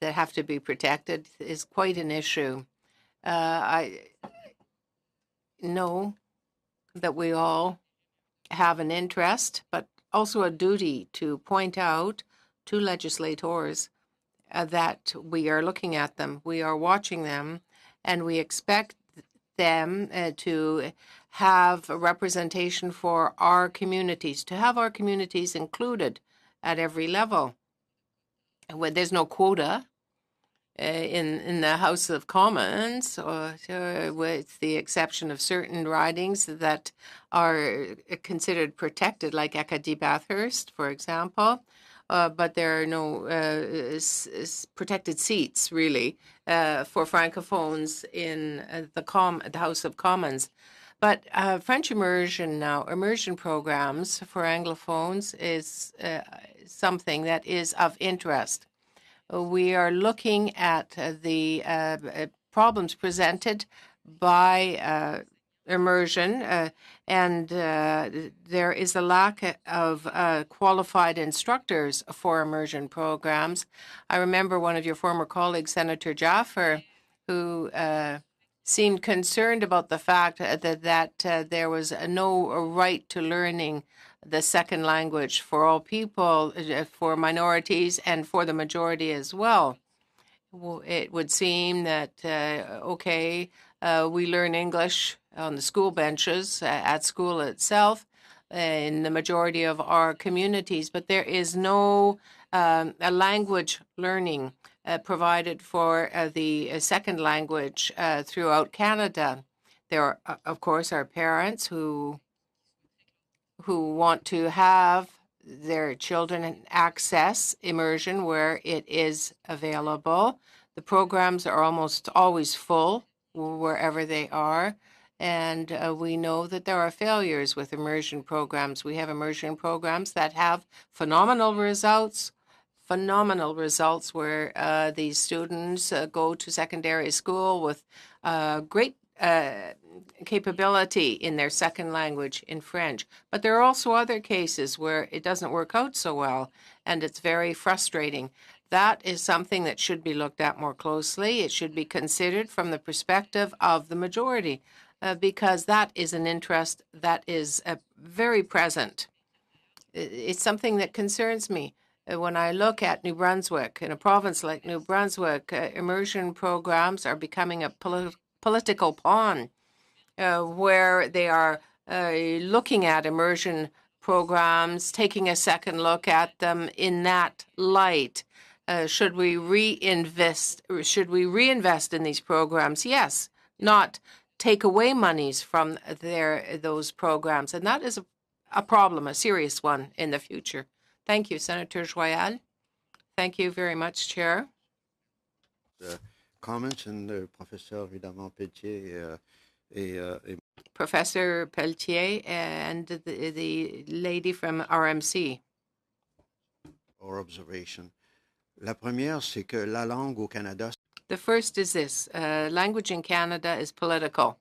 that have to be protected is quite an issue. I know that we all have an interest, but also a duty to point out to legislators that we are looking at them, we are watching them, and we expect them to have a representation for our communities, to have our communities included at every level. When there's no quota in the House of Commons, with the exception of certain ridings that are considered protected, like Acadie-Bathurst, for example, but there are no protected seats, really, for Francophones in the House of Commons. But French immersion now, immersion programs for Anglophones is something that is of interest. We are looking at the problems presented by immersion, and there is a lack of qualified instructors for immersion programs. I remember one of your former colleagues, Senator Jaffer, who seemed concerned about the fact that there was no right to learning the second language for all people, for minorities, and for the majority as well. It would seem that, we learn English on the school benches, at school itself, in the majority of our communities, but there is no a language learning provided for the second language throughout Canada. There are, of course, our parents who want to have their children access immersion where it is available. The programs are almost always full wherever they are. And we know that there are failures with immersion programs. We have immersion programs that have phenomenal results where these students go to secondary school with great capability in their second language, in French. But there are also other cases where it doesn't work out so well, and it's very frustrating. That is something that should be looked at more closely. It should be considered from the perspective of the majority, because that is an interest that is very present. It's something that concerns me. When I look at New Brunswick, in a province like New Brunswick, immersion programs are becoming a political pawn, where they are looking at immersion programs, taking a second look at them in that light. Should we reinvest in these programs? Yes, not take away monies from those programs. And that is a problem, a serious one in the future. Thank you, Senator Joyal. Thank you very much, Chair. Comments and the Professeur évidemment Pelletier et Professor Pelletier and the lady from RMC. or observation. La première, c'est que la langue au Canada The first is this. Language in Canada is political.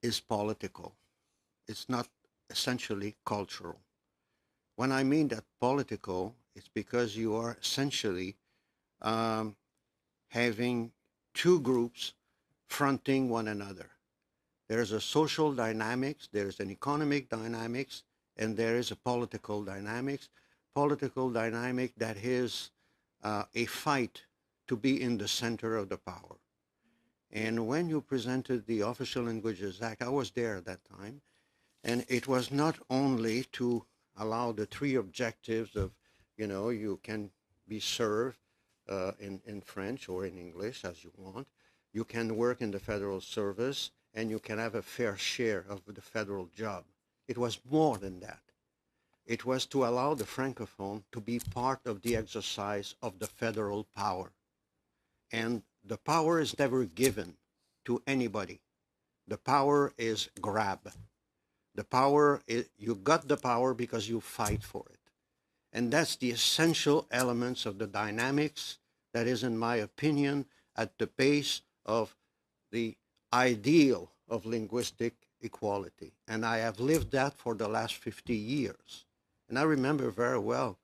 is political. It's not essentially cultural. When I mean that political, it's because you are essentially having two groups fronting one another. There's a social dynamics, there's an economic dynamics, and there is a political dynamics. Political dynamic that is a fight to be in the center of the power. And when you presented the Official Languages Act, I was there at that time, and it was not only to allow the three objectives of, you can be served in French or in English as you want, you can work in the federal service, and you can have a fair share of the federal job. It was more than that. It was to allow the Francophone to be part of the exercise of the federal power. And the power is never given to anybody. The power is grab. The power is, you got the power because you fight for it. And that's the essential elements of the dynamics that is, in my opinion, at the base of the ideal of linguistic equality. And I have lived that for the last 50 years. And I remember very well,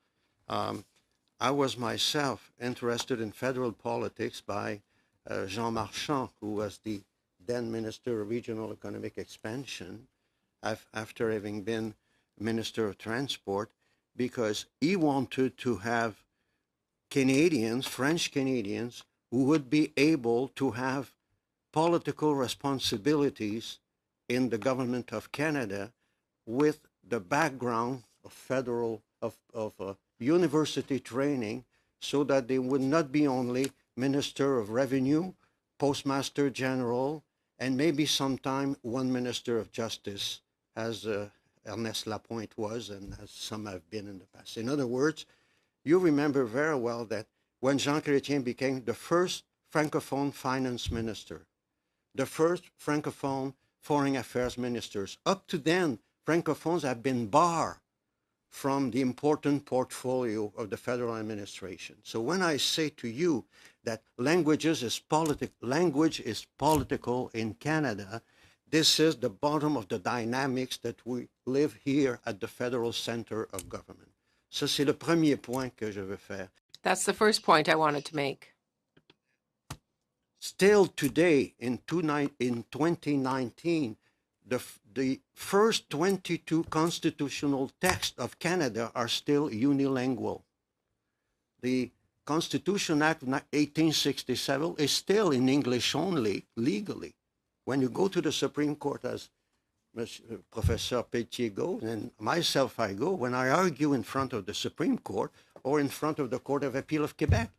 I was myself interested in federal politics by Jean Marchand, who was the then Minister of Regional Economic Expansion, after having been Minister of Transport, because he wanted to have Canadians, French Canadians, who would be able to have political responsibilities in the government of Canada with the background of federal, of university training, so that they would not be only Minister of Revenue, Postmaster General, and maybe sometime one Minister of Justice, as Ernest Lapointe was, and as some have been in the past. In other words, you remember very well that when Jean Chrétien became the first Francophone finance minister, the first Francophone foreign affairs ministers, up to then, Francophones have been barred from the important portfolio of the federal administration. So when I say to you that language is political in Canada, this is the bottom of the dynamics that we live here at the federal center of government. Ça, c'est le premier point que je veux faire. That's the first point I wanted to make. Still today, in 2019, the first 22 constitutional texts of Canada are still unilingual. The Constitution Act of 1867 is still in English only, legally. When you go to the Supreme Court, as Professor Pelletier goes, and myself I go, when I argue in front of the Supreme Court or in front of the Court of Appeal of Quebec,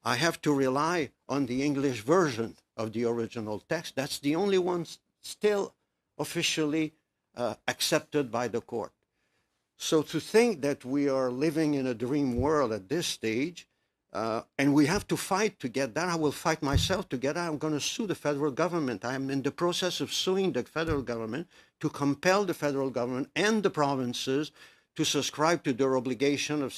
I have to rely on the English version of the original text. That's the only one still officially accepted by the court. So to think that we are living in a dream world at this stage, and we have to fight to get that, I will fight myself to get that. I'm going to sue the federal government. I'm in the process of suing the federal government to compel the federal government and the provinces to subscribe to their obligation of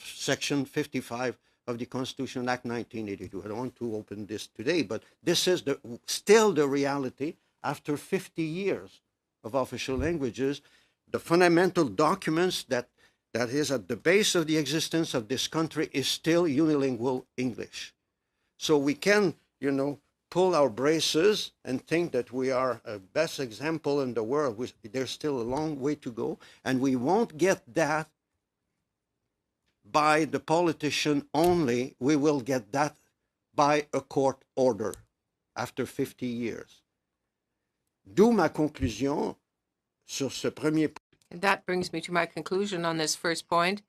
Section 55 of the Constitution Act 1982. I don't want to open this today, but this is still the reality after 50 years of official languages. The fundamental documents that is at the base of the existence of this country is still unilingual English. So we can, pull our braces and think that we are a best example in the world. There's still a long way to go, and we won't get that by the politician only. We will get that by a court order after 50 years. D'où ma conclusion sur ce premier point. That brings me to my conclusion on this first point,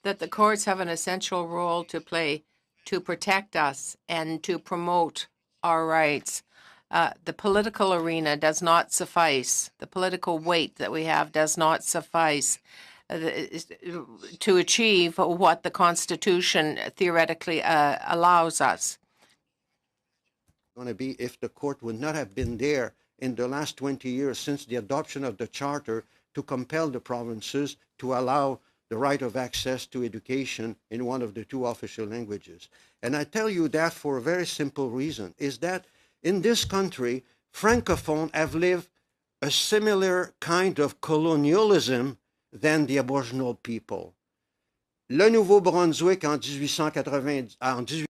that the courts have an essential role to play to protect us and to promote our rights. The political arena does not suffice. The political weight that we have does not suffice. to achieve what the Constitution theoretically allows us. Going to be if the court would not have been there in the last 20 years since the adoption of the charter to compel the provinces to allow the right of access to education in one of the two official languages. And I tell you that for a very simple reason, is that in this country, Francophones have lived a similar kind of colonialism than the Aboriginal people. Le Nouveau-Brunswick en 1880,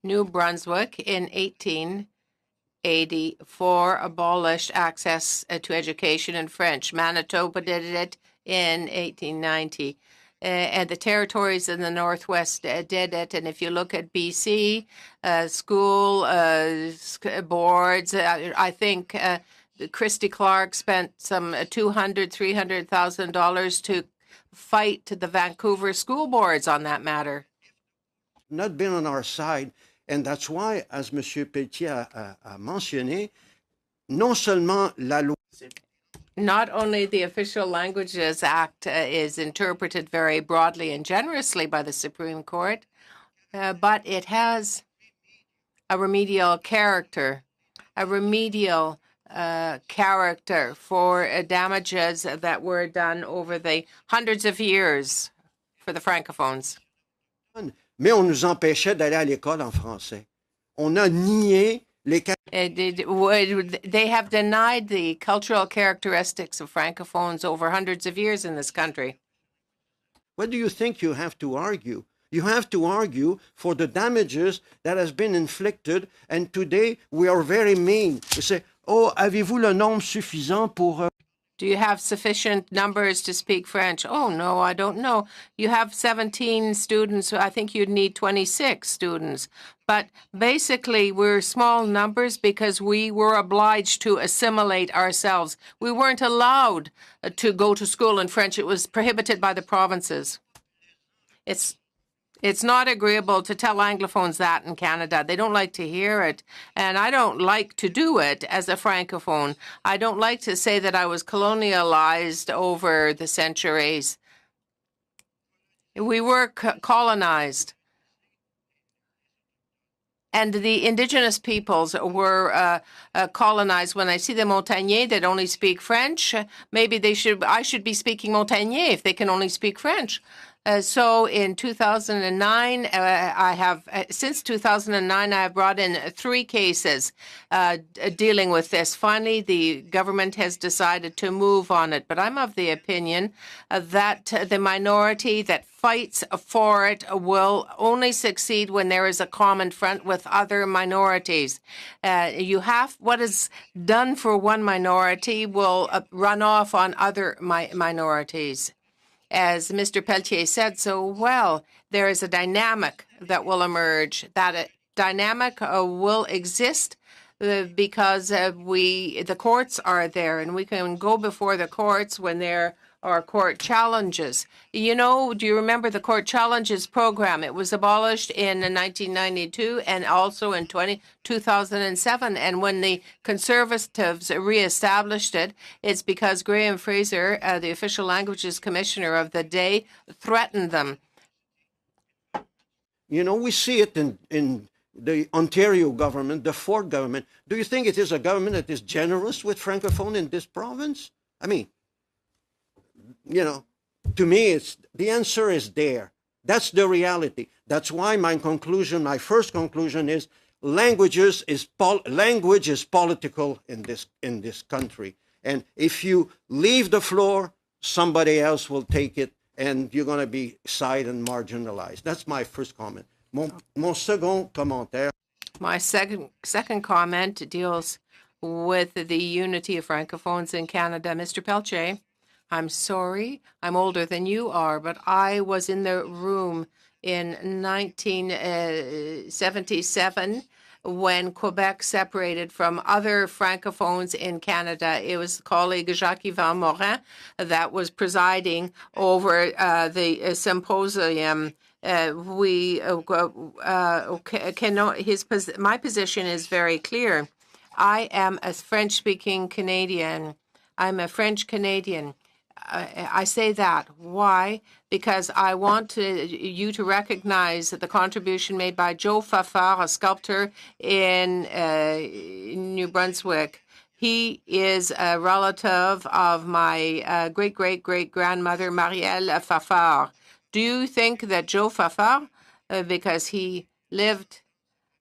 New Brunswick in 1884 abolished access to education in French. Manitoba did it in 1890. And the territories in the Northwest did it. And if you look at BC, school boards, I think Christy Clark spent some $200,000, $300,000 to fight the Vancouver school boards on that matter. not been on our side. And that's why, as M. Pelletier a mentionné, non seulement la loi. Not only the Official Languages Act is interpreted very broadly and generously by the Supreme Court, but it has a remedial character, for damages that were done over the hundreds of years for the Francophones. Mais on nous empêchait d'aller à l'école en français. On a nié les... They have denied the cultural characteristics of Francophones over hundreds of years in this country. What do you think you have to argue? You have to argue for the damages that has been inflicted, and today we are very mean. We say, oh, avez-vous le nombre suffisant pour... Do you have sufficient numbers to speak French? Oh, no, I don't know. You have 17 students. I think you'd need 26 students. But basically, we're small numbers because we were obliged to assimilate ourselves. We weren't allowed to go to school in French. It was prohibited by the provinces. It's not agreeable to tell Anglophones that in Canada. They don't like to hear it, and I don't like to do it as a Francophone. I don't like to say that I was colonialized over the centuries. We were colonized. And the indigenous peoples were colonized. When I see the Montagnais that only speak French, maybe I should be speaking Montagnais if they can only speak French. So in 2009, since 2009, I have brought in 3 cases dealing with this. Finally, the government has decided to move on it. But I'm of the opinion that the minority that fights for it will only succeed when there is a common front with other minorities. What is done for one minority will run off on other minorities. As Mr. Pelletier said so well, there is a dynamic that will emerge. That dynamic will exist because the courts are there, and we can go before the courts when there are court challenges. You know, do you remember the court challenges program? It was abolished in 1992 and also in 2007. And when the Conservatives reestablished it, it's because Graham Fraser, the Official Languages Commissioner of the day, threatened them. You know, we see it in the Ontario government, the Ford government. Do you think it is a government that is generous with Francophone in this province? I mean, you know, to me, the answer is there. That's the reality. That's why my first conclusion is language is political in this country. And if you leave the floor, somebody else will take it, and you're going to be side and marginalized. That's my first comment. Mon second commentaire. My second comment deals with the unity of Francophones in Canada. Mr. Pelletier, I'm sorry, I'm older than you are, but I was in the room in 1977 when Quebec separated from other Francophones in Canada. It was colleague Jacques-Yvan Morin that was presiding over the symposium. My position is very clear. I am a French-speaking Canadian. I'm a French Canadian. I say that. Why? Because I want you to recognize the contribution made by Joe Fafard, a sculptor in New Brunswick. He is a relative of my great-great-great-grandmother, Marielle Fafard. Do you think that Joe Fafard, because he lived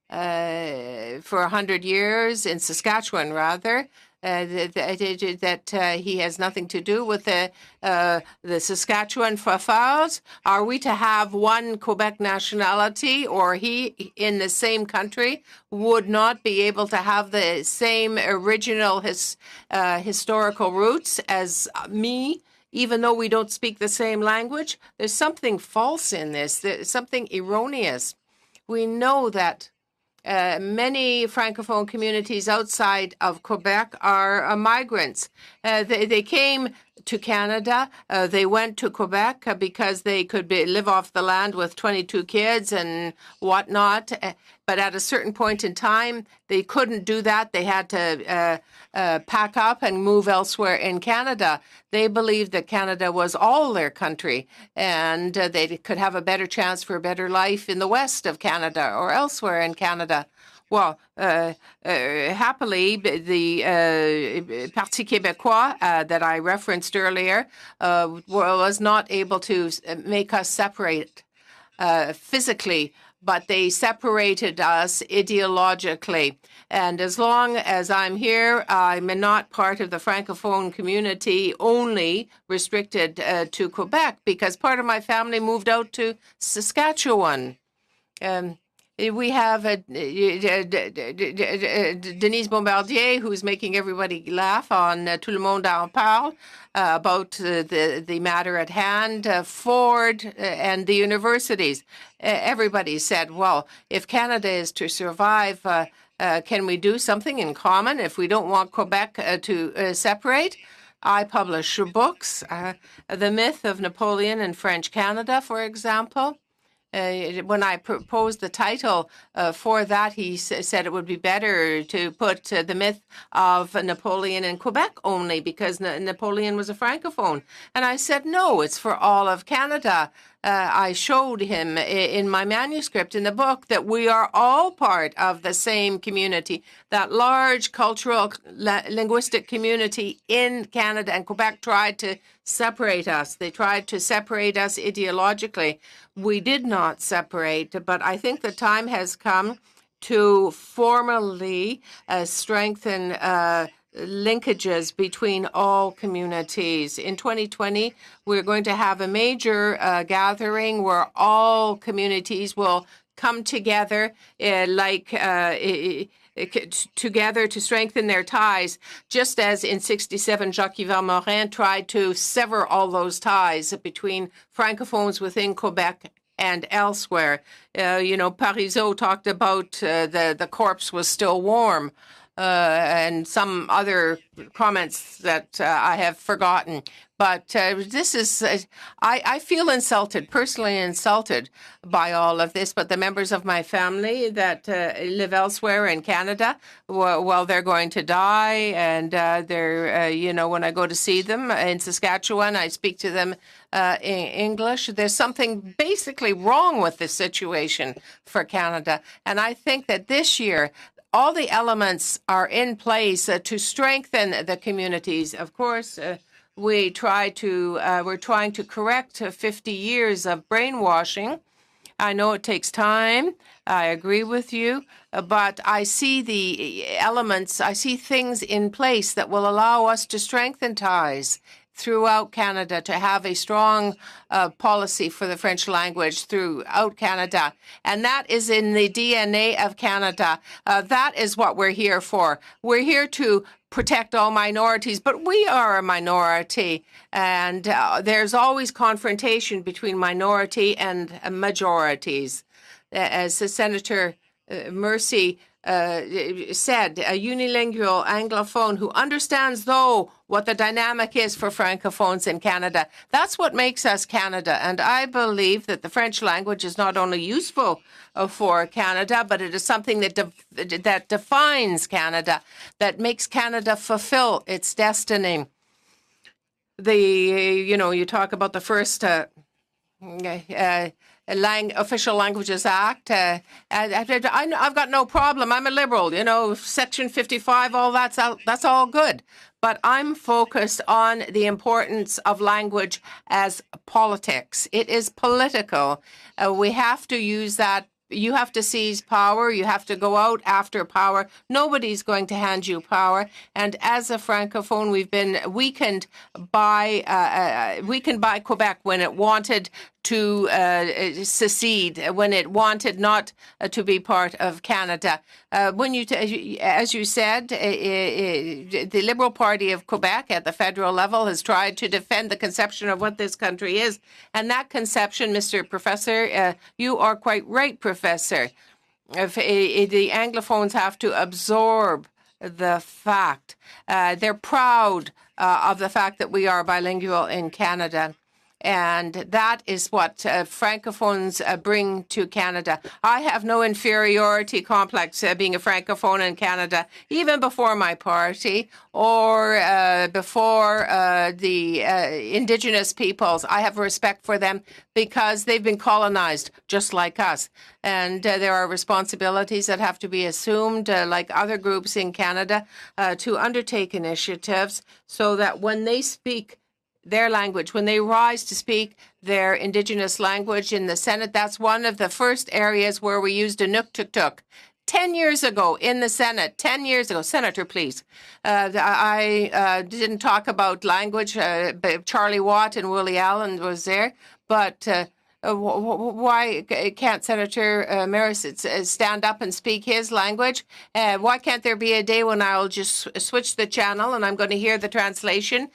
for 100 years in Saskatchewan, rather, that he has nothing to do with the Saskatchewan Fafards? Are we to have one Quebec nationality, or he in the same country would not be able to have the same original historical roots as me? Even though we don't speak the same language, there's something false in this. There's something erroneous. We know that many Francophone communities outside of Quebec are migrants. They came to Canada. They went to Quebec because they could live off the land with 22 kids and whatnot. But at a certain point in time, they couldn't do that. They had to pack up and move elsewhere in Canada. They believed that Canada was all their country, and they could have a better chance for a better life in the west of Canada or elsewhere in Canada. Well, happily, the Parti Québécois that I referenced earlier was not able to make us separate physically, but they separated us ideologically. And as long as I'm here, I'm not part of the Francophone community only restricted to Quebec, because part of my family moved out to Saskatchewan. We have Denise Bombardier, who's making everybody laugh on Tout le monde en parle about the matter at hand, Ford and the universities. Everybody said, well, if Canada is to survive, can we do something in common if we don't want Quebec to separate? I publish books, The Myth of Napoleon in French Canada, for example. When I proposed the title for that, he said it would be better to put the myth of Napoleon in Quebec only, because Napoleon was a Francophone. And I said, no, it's for all of Canada. I showed him in my manuscript in the book that we are all part of the same community, that large cultural linguistic community in Canada, and Quebec tried to separate us. They tried to separate us ideologically. We did not separate, but I think the time has come to formally strengthen linkages between all communities. In 2020, we're going to have a major gathering where all communities will come together together to strengthen their ties, just as in 1967 Jacques-Yves Morin tried to sever all those ties between Francophones within Quebec and elsewhere. Parizeau talked about the corpse was still warm, and some other comments that I have forgotten. But this is, I feel insulted, personally insulted by all of this. But the members of my family that live elsewhere in Canada, well, they're going to die. And when I go to see them in Saskatchewan, I speak to them in English. There's something basically wrong with this situation for Canada. And I think that this year, all the elements are in place to strengthen the communities. Of course, we're trying to correct 50 years of brainwashing. I know it takes time. I agree with you, but I see the elements, I see things in place that will allow us to strengthen ties throughout Canada, to have a strong policy for the French language throughout Canada. And that is in the DNA of Canada. That is what we're here for. We're here to protect all minorities, but we are a minority. And there's always confrontation between minority and majorities. As Senator Mercy said, a unilingual Anglophone who understands, though, what the dynamic is for Francophones in Canada. That's what makes us Canada. And I believe that the French language is not only useful for Canada, but it is something that defines Canada, that makes Canada fulfill its destiny. you talk about the first Official Languages Act. I've got no problem. I'm a liberal. Section 55, all that's all good. But I'm focused on the importance of language as politics. It is political. We have to use that. You have to seize power. You have to go out after power. Nobody's going to hand you power. And as a Francophone, we've been weakened by Quebec when it wanted to secede, when it wanted not to be part of Canada. As you said, the Liberal Party of Quebec at the federal level has tried to defend the conception of what this country is. And that conception, Mr. Professor, you are quite right, Professor. The Anglophones have to absorb the fact. They're proud of the fact that we are bilingual in Canada. And that is what Francophones bring to Canada. I have no inferiority complex being a Francophone in Canada, even before my party or before the Indigenous peoples. I have respect for them because they've been colonized just like us. And there are responsibilities that have to be assumed, like other groups in Canada, to undertake initiatives so that when they speak their language, when they rise to speak their Indigenous language in the Senate, that's one of the first areas where we used a nuktuk. 10 years ago in the Senate, 10 years ago, Senator, please. I didn't talk about language. Charlie Watt and Willie Allen was there, but why can't Senator Maris stand up and speak his language? Why can't there be a day when I'll just switch the channel and I'm going to hear the translation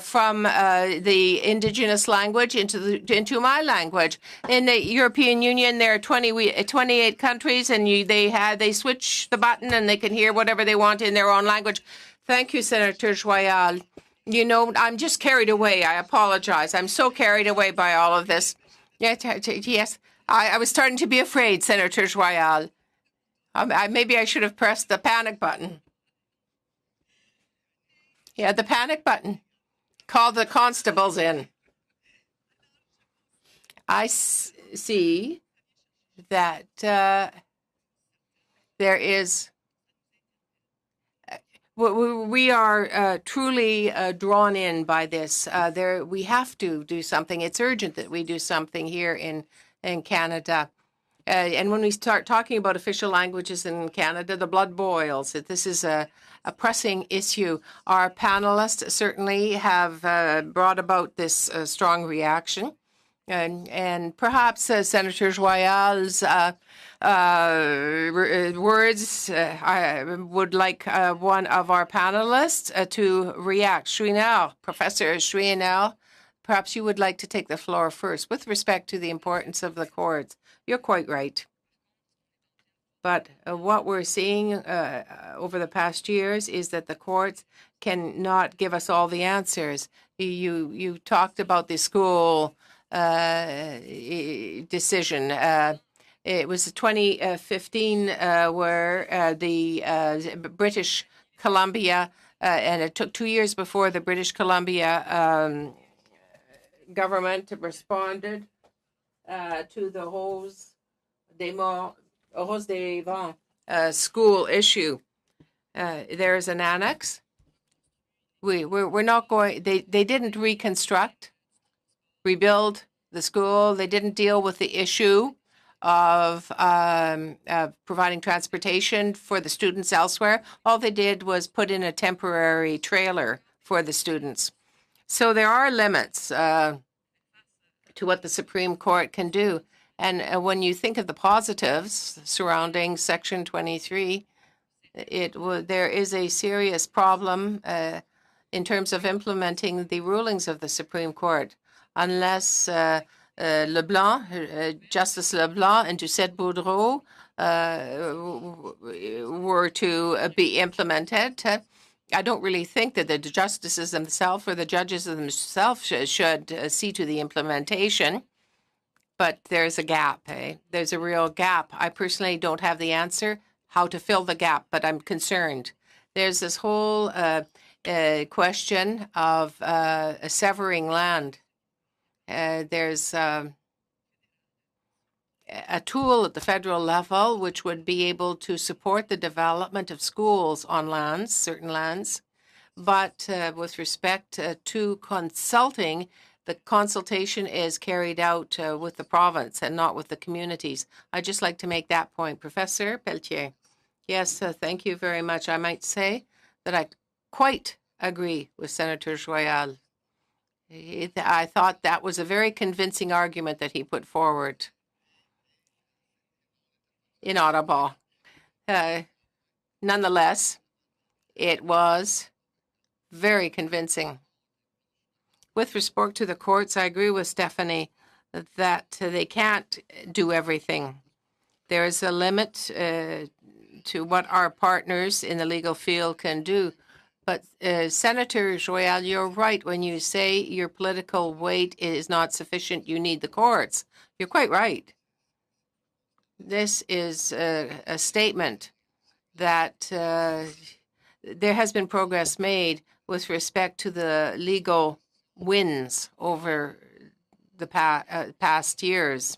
from the Indigenous language into my language? In the European Union, there are 28 countries, and they switch the button and they can hear whatever they want in their own language. Thank you, Senator Joyal. I'm just carried away. I apologize. I'm so carried away by all of this. Yes, I was starting to be afraid, Senator Joyal. Maybe I should have pressed the panic button. Yeah, the panic button. Call the constables in. I see that there is... We are truly drawn in by this. We have to do something. It's urgent that we do something here in Canada. And when we start talking about official languages in Canada, the blood boils. This is a pressing issue. Our panelists certainly have brought about this strong reaction. And perhaps Senator Joyal's words, I would like one of our panelists to react. Professor Chouinard, perhaps you would like to take the floor first with respect to the importance of the courts. You're quite right. But what we're seeing over the past years is that the courts cannot give us all the answers. You talked about the school decision. It was 2015 where the British Columbia, and it took 2 years before the British Columbia government responded to the Rose des Vents school issue. There's an annex. We're not going. They didn't rebuild the school. They didn't deal with the issue of providing transportation for the students elsewhere. All they did was put in a temporary trailer for the students. So there are limits to what the Supreme Court can do. And when you think of the positives surrounding Section 23, there is a serious problem in terms of implementing the rulings of the Supreme Court. Unless Justice Leblanc and Doucette Boudreau were to be implemented, I don't really think that the justices themselves or the judges themselves should see to the implementation. But there's a gap. There's a real gap. I personally don't have the answer how to fill the gap, but I'm concerned. There's this whole question of severing land. There's a tool at the federal level which would be able to support the development of schools on lands, certain lands. But with respect to consulting, the consultation is carried out with the province and not with the communities. I'd just like to make that point. Professor Pelletier. Yes, thank you very much. I might say that I quite agree with Senator Joyal. I thought that was a very convincing argument that he put forward. Inaudible. Nonetheless, it was very convincing. With respect to the courts, I agree with Stephanie that they can't do everything. There is a limit to what our partners in the legal field can do. But Senator Joyal, you're right when you say your political weight is not sufficient, you need the courts. You're quite right. This is a statement that there has been progress made with respect to the legal wins over the past years.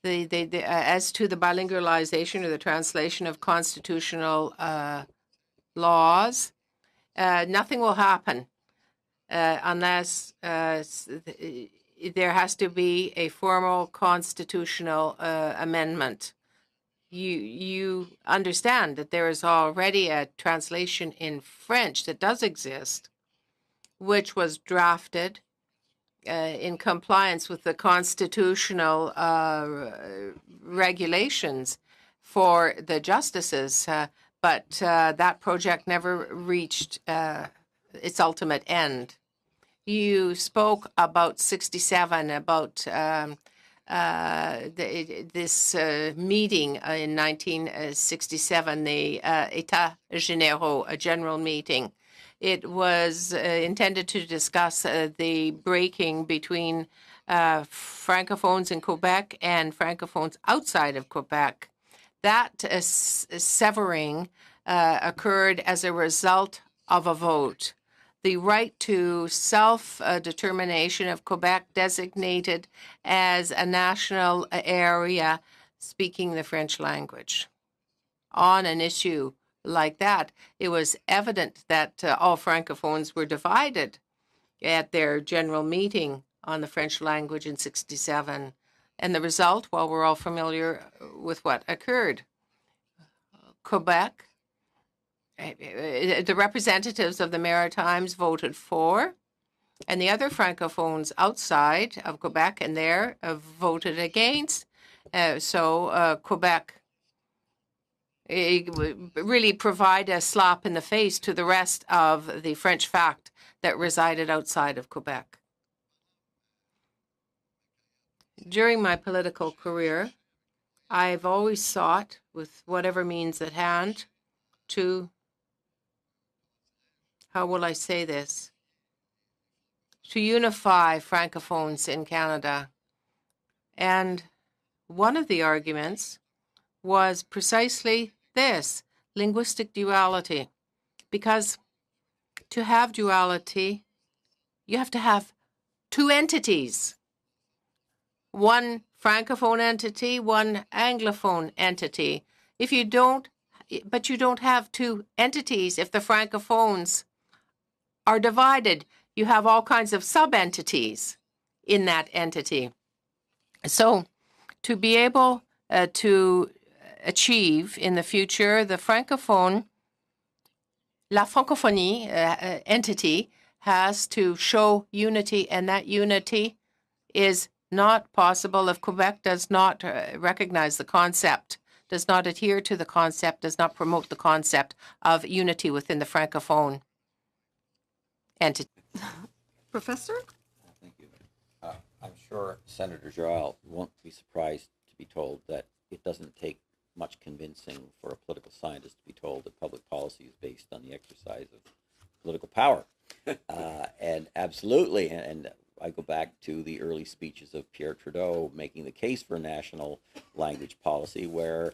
As to the bilingualization or the translation of constitutional laws, nothing will happen unless there has to be a formal constitutional amendment. You understand that there is already a translation in French that does exist, which was drafted in compliance with the constitutional regulations for the justices, but that project never reached its ultimate end. You spoke about 67, about this meeting in 1967, the États Généraux, a general meeting. It was intended to discuss the breaking between Francophones in Quebec and Francophones outside of Quebec. That severing occurred as a result of a vote. The right to self-determination of Quebec designated as a national area speaking the French language. On an issue like that, it was evident that all Francophones were divided at their general meeting on the French language in 67. And the result, well, we're all familiar with what occurred. Quebec, the representatives of the Maritimes voted for, and the other Francophones outside of Quebec and there voted against. So Quebec really provide a slap in the face to the rest of the French fact that resided outside of Quebec. During my political career, I've always sought, with whatever means at hand, to, how will I say this, to unify Francophones in Canada. And one of the arguments was precisely this, linguistic duality. Because to have duality, you have to have two entities. One Francophone entity, one Anglophone entity. If you don't, but you don't have two entities. If the Francophones are divided, you have all kinds of sub-entities in that entity. So to be able to achieve in the future the Francophone, la Francophonie entity has to show unity, and that unity is not possible if Quebec does not recognize the concept, does not adhere to the concept, does not promote the concept of unity within the Francophone entity. Professor? Thank you. I'm sure Senator Joyal won't be surprised to be told that it doesn't take much convincing for a political scientist to be told that public policy is based on the exercise of political power. And absolutely, and I go back to the early speeches of Pierre Trudeau making the case for national language policy, where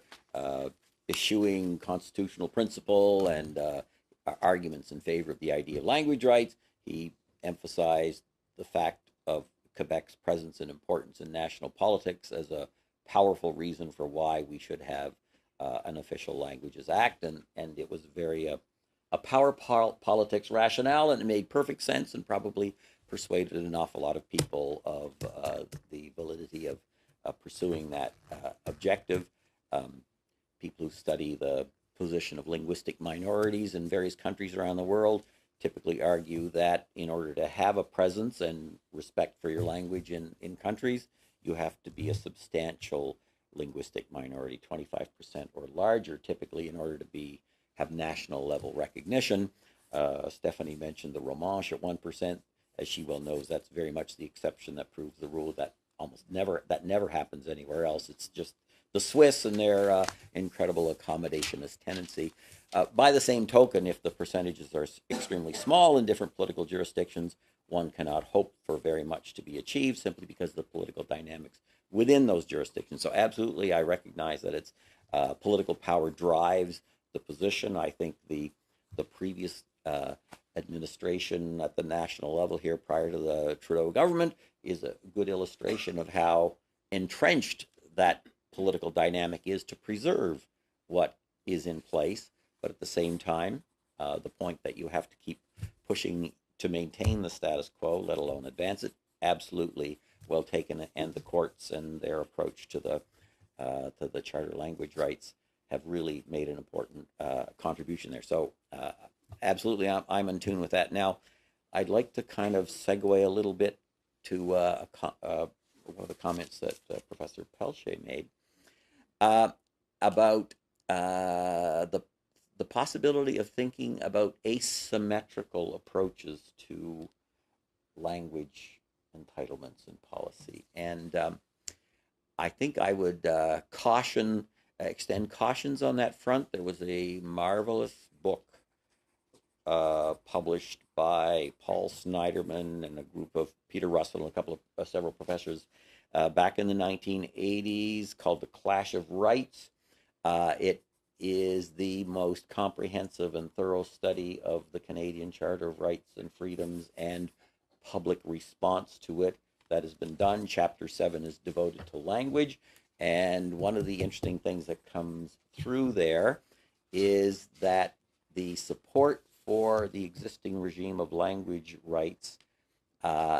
eschewing constitutional principle and arguments in favor of the idea of language rights. He emphasized the fact of Quebec's presence and importance in national politics as a powerful reason for why we should have an Official Languages Act, and it was very a power politics rationale, and it made perfect sense and probably persuaded an awful lot of people of the validity of pursuing that objective. People who study the position of linguistic minorities in various countries around the world typically argue that in order to have a presence and respect for your language in countries, you have to be a substantial linguistic minority, 25% or larger, typically, in order to have national level recognition. Stephanie mentioned the Romanche at 1%. As she well knows, that's very much the exception that proves the rule. That never happens anywhere else. It's just the Swiss and their incredible accommodationist tendency. By the same token, if the percentages are extremely small in different political jurisdictions, one cannot hope for very much to be achieved simply because of the political dynamics within those jurisdictions. So absolutely, I recognize that it's political power drives the position. I think the previous administration at the national level here prior to the Trudeau government is a good illustration of how entrenched that political dynamic is to preserve what is in place, but at the same time, the point that you have to keep pushing to maintain the status quo, let alone advance it, absolutely well taken. And the courts and their approach to the charter language rights have really made an important contribution there. So absolutely, I'm in tune with that. Now, I'd like to kind of segue a little bit to one of the comments that Professor Pelche made about the possibility of thinking about asymmetrical approaches to language entitlements and policy. And I think I would extend cautions on that front. There was a marvelous book published by Paul Snyderman and a group of Peter Russell and several professors back in the 1980s called The Clash of Rights. It is the most comprehensive and thorough study of the Canadian Charter of Rights and Freedoms and public response to it that has been done. Chapter 7 is devoted to language, and one of the interesting things that comes through there is that the support for the existing regime of language rights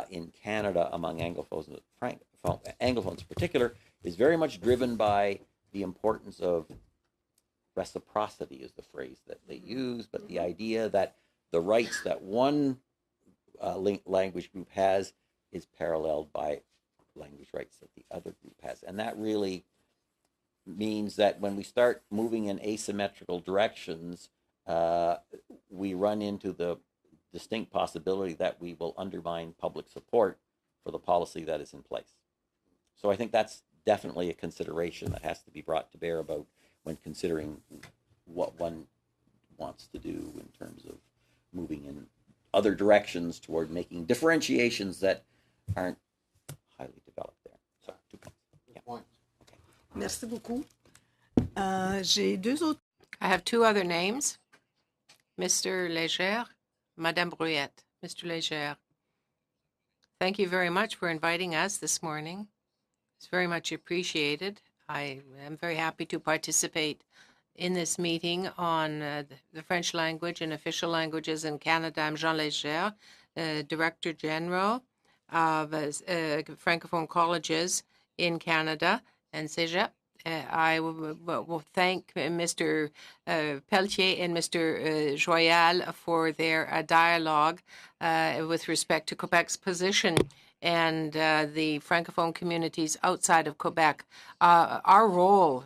in Canada among Anglophones in particular is very much driven by the importance of reciprocity, is the phrase that they use, but the idea that the rights that one language group has is paralleled by language rights that the other group has. And that really means that when we start moving in asymmetrical directions, we run into the distinct possibility that we will undermine public support for the policy that is in place. So I think that's definitely a consideration that has to be brought to bear about when considering what one wants to do in terms of moving in other directions toward making differentiations that aren't highly developed there. So 2 points. Yeah. Okay. Merci beaucoup. J'ai deux autres. I have two other names, Mr. Léger, Madame Bruyette. Mr. Léger, thank you very much for inviting us this morning. It's very much appreciated. I am very happy to participate in this meeting on the French language and official languages in Canada. I'm Jean Léger, Director General of Francophone colleges in Canada and Cégep. I will thank Mr. Pelletier and Mr. Joyal for their dialogue with respect to Quebec's position and the Francophone communities outside of Quebec. Our role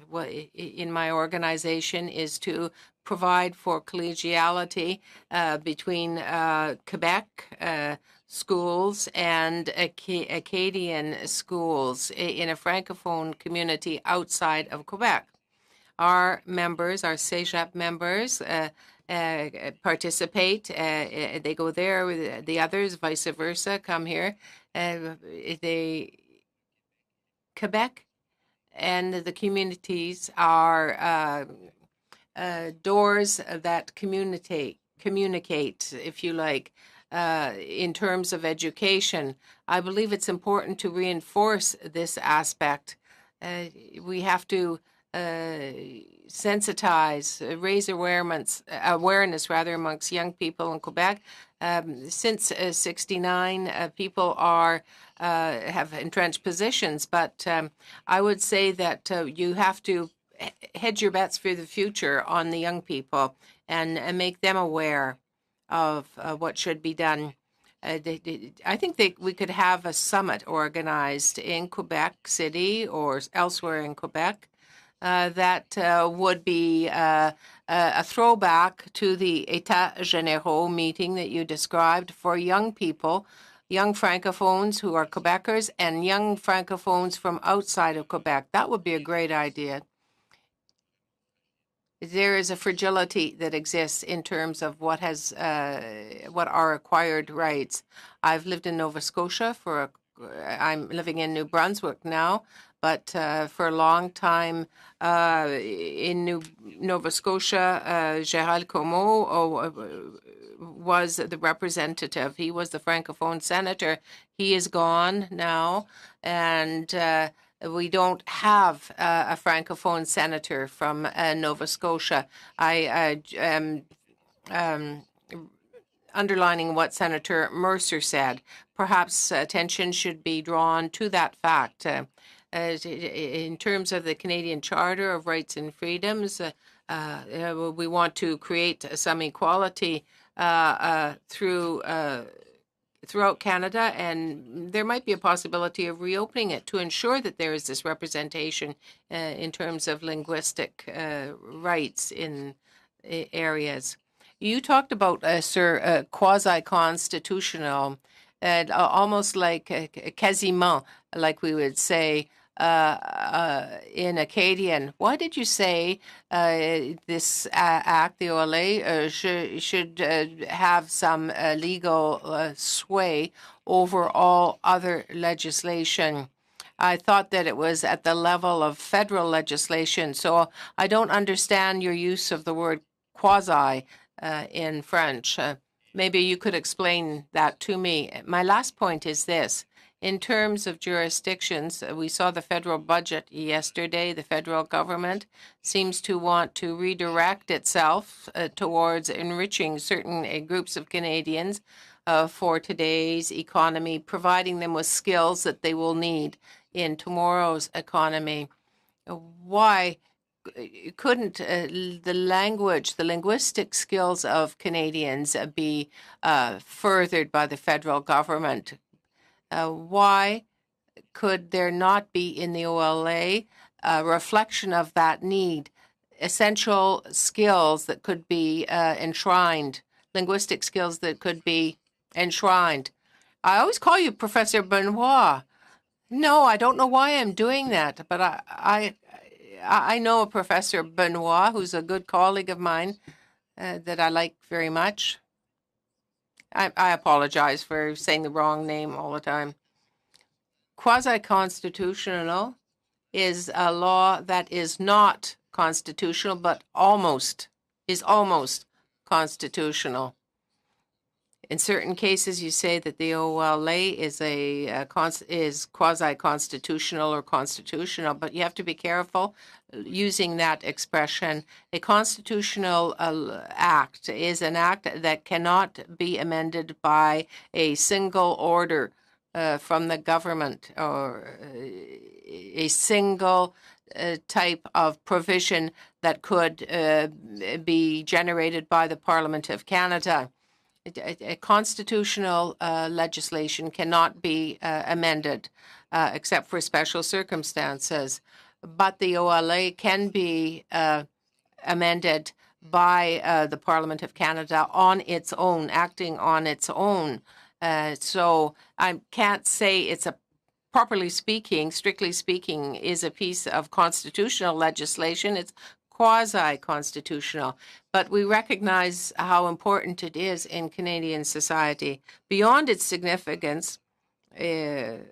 in my organization is to provide for collegiality between Quebec schools and Acadian schools in a Francophone community outside of Quebec. Our members, our CEGEP members, participate. They go there. The others, vice versa, come here. Quebec and the communities are doors that communicate, if you like, in terms of education. I believe it's important to reinforce this aspect. We have to sensitize, raise awareness rather amongst young people in Quebec. Since '69, people have entrenched positions, but I would say that you have to hedge your bets for the future on the young people and make them aware of what should be done. I think we could have a summit organized in Quebec City or elsewhere in Quebec that would be a throwback to the États généraux meeting that you described for young people, young Francophones who are Quebecers and young Francophones from outside of Quebec. That would be a great idea. There is a fragility that exists in terms of what are acquired rights. I've lived in Nova Scotia I'm living in New Brunswick now, but for a long time in Nova Scotia, Gérald Comeau was the representative. He was the Francophone senator. He is gone now, and we don't have a Francophone senator from Nova Scotia. I am underlining what Senator Mercer said. Perhaps attention should be drawn to that fact. In terms of the Canadian Charter of Rights and Freedoms, we want to create some equality throughout Canada, and there might be a possibility of reopening it to ensure that there is this representation in terms of linguistic rights in areas. You talked about, Sir, quasi-constitutional, almost like quasiment, like we would say in Acadian. Why did you say this act, the OLA, should have some legal sway over all other legislation? I thought that it was at the level of federal legislation, so I don't understand your use of the word quasi in French. Maybe you could explain that to me. My last point is this. In terms of jurisdictions, we saw the federal budget yesterday. The federal government seems to want to redirect itself towards enriching certain groups of Canadians for today's economy, providing them with skills that they will need in tomorrow's economy. Why couldn't the linguistic skills of Canadians be furthered by the federal government? Why could there not be in the OLA a reflection of that need? Essential skills that could be enshrined, linguistic skills that could be enshrined. I always call you Professor Benoit. No, I don't know why I'm doing that, but I know a Professor Benoit who's a good colleague of mine that I like very much. I apologize for saying the wrong name all the time. Quasi-constitutional is a law that is not constitutional, but is almost constitutional. In certain cases, you say that the OLA is quasi-constitutional or constitutional, but you have to be careful using that expression. A constitutional act is an act that cannot be amended by a single order from the government or a single type of provision that could be generated by the Parliament of Canada. A constitutional legislation cannot be amended except for special circumstances, but the OLA can be amended by the Parliament of Canada on its own, acting on its own. So I can't say it's strictly speaking, is a piece of constitutional legislation. It's quasi-constitutional, but we recognize how important it is in Canadian society. Beyond its significance, there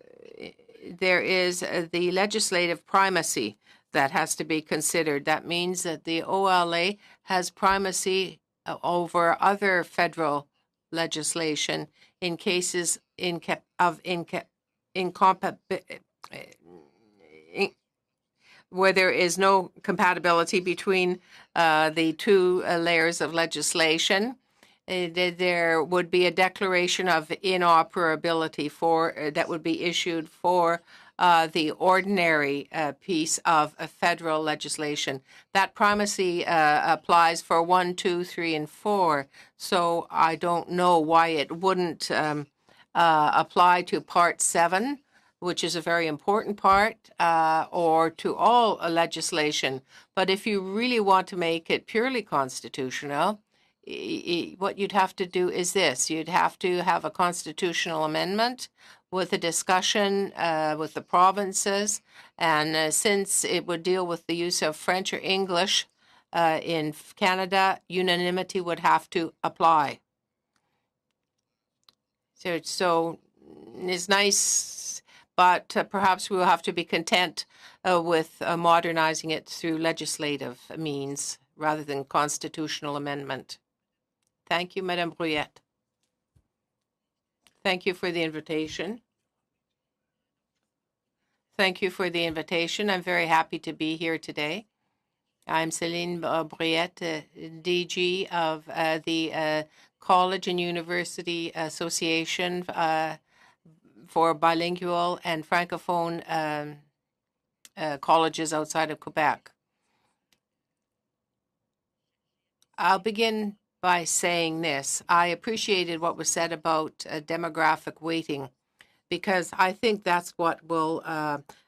is the legislative primacy that has to be considered. That means that the OLA has primacy over other federal legislation in cases where there is no compatibility between the two layers of legislation. There would be a declaration of inoperability that would be issued for the ordinary piece of federal legislation. That primacy applies for 1, 2, 3, and 4. So I don't know why it wouldn't apply to Part 7, which is a very important part, or to all legislation. But if you really want to make it purely constitutional, what you'd have to do is this. You'd have to have a constitutional amendment with a discussion with the provinces. And since it would deal with the use of French or English in Canada, unanimity would have to apply. So it's nice, but perhaps we will have to be content with modernizing it through legislative means rather than constitutional amendment. Thank you, Madame Brouillette. Thank you for the invitation. Thank you for the invitation. I'm very happy to be here today. I'm Céline Brouillette, DG of the College and University Association for bilingual and francophone colleges outside of Quebec. I'll begin by saying this. I appreciated what was said about demographic weighting, because I think that's what will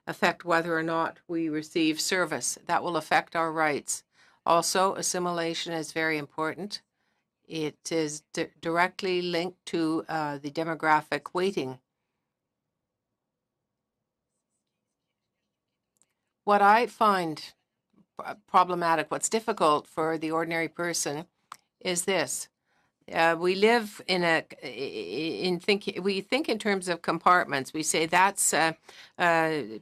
affect whether or not we receive service. That will affect our rights. Also, assimilation is very important. It is directly linked to the demographic weighting. What I find problematic, what's difficult for the ordinary person, is this. We live we think in terms of compartments. We say that's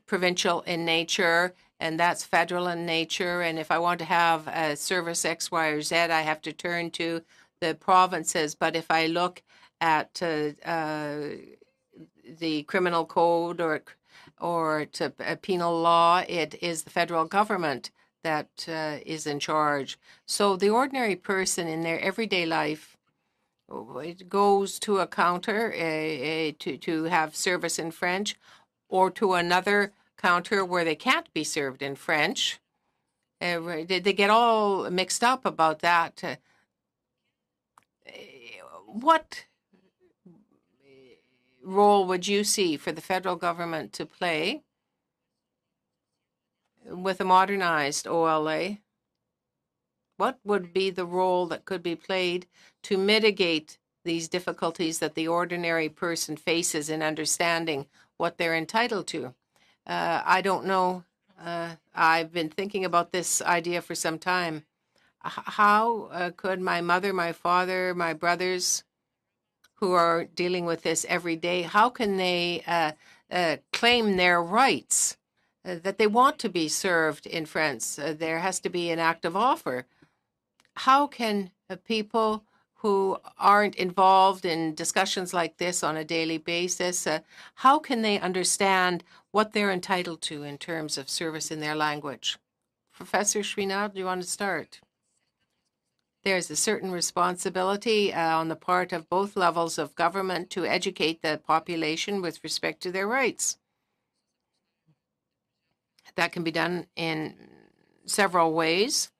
provincial in nature, and that's federal in nature. And if I want to have a service X, Y, or Z, I have to turn to the provinces. But if I look at the criminal code or to penal law, it is the federal government that is in charge. So the ordinary person in their everyday life, it goes to a counter to have service in French, or to another counter where they can't be served in French. They get all mixed up about that. What role would you see for the federal government to play with a modernized OLA? What would be the role that could be played to mitigate these difficulties that the ordinary person faces in understanding what they're entitled to? I don't know. I've been thinking about this idea for some time. How could my mother, my father, my brothers who are dealing with this every day, how can they claim their rights? That they want to be served in France. There has to be an active offer. How can people who aren't involved in discussions like this on a daily basis, how can they understand what they're entitled to in terms of service in their language? Professor Serena, do you want to start? There's a certain responsibility on the part of both levels of government to educate the population with respect to their rights. That can be done in several ways.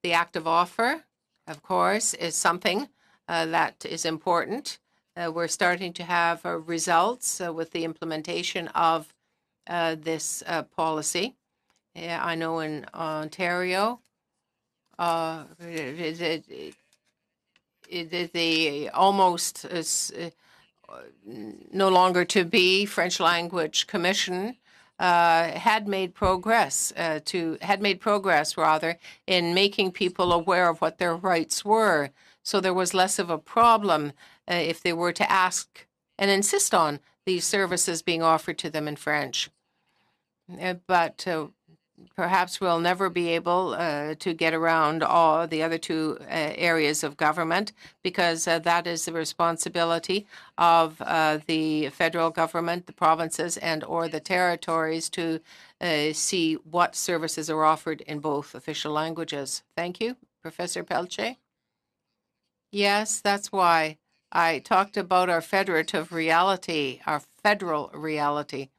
The active offer, of course, is something that is important. We're starting to have results with the implementation of this policy. I know in Ontario, the almost no longer to be French language commission had made progress in making people aware of what their rights were. So there was less of a problem if they were to ask and insist on these services being offered to them in French. But perhaps we'll never be able to get around all the other two areas of government, because that is the responsibility of the federal government, the provinces, and or the territories to see what services are offered in both official languages. Thank you. Professor Pelche? Yes, that's why I talked about our federative reality, our federal reality.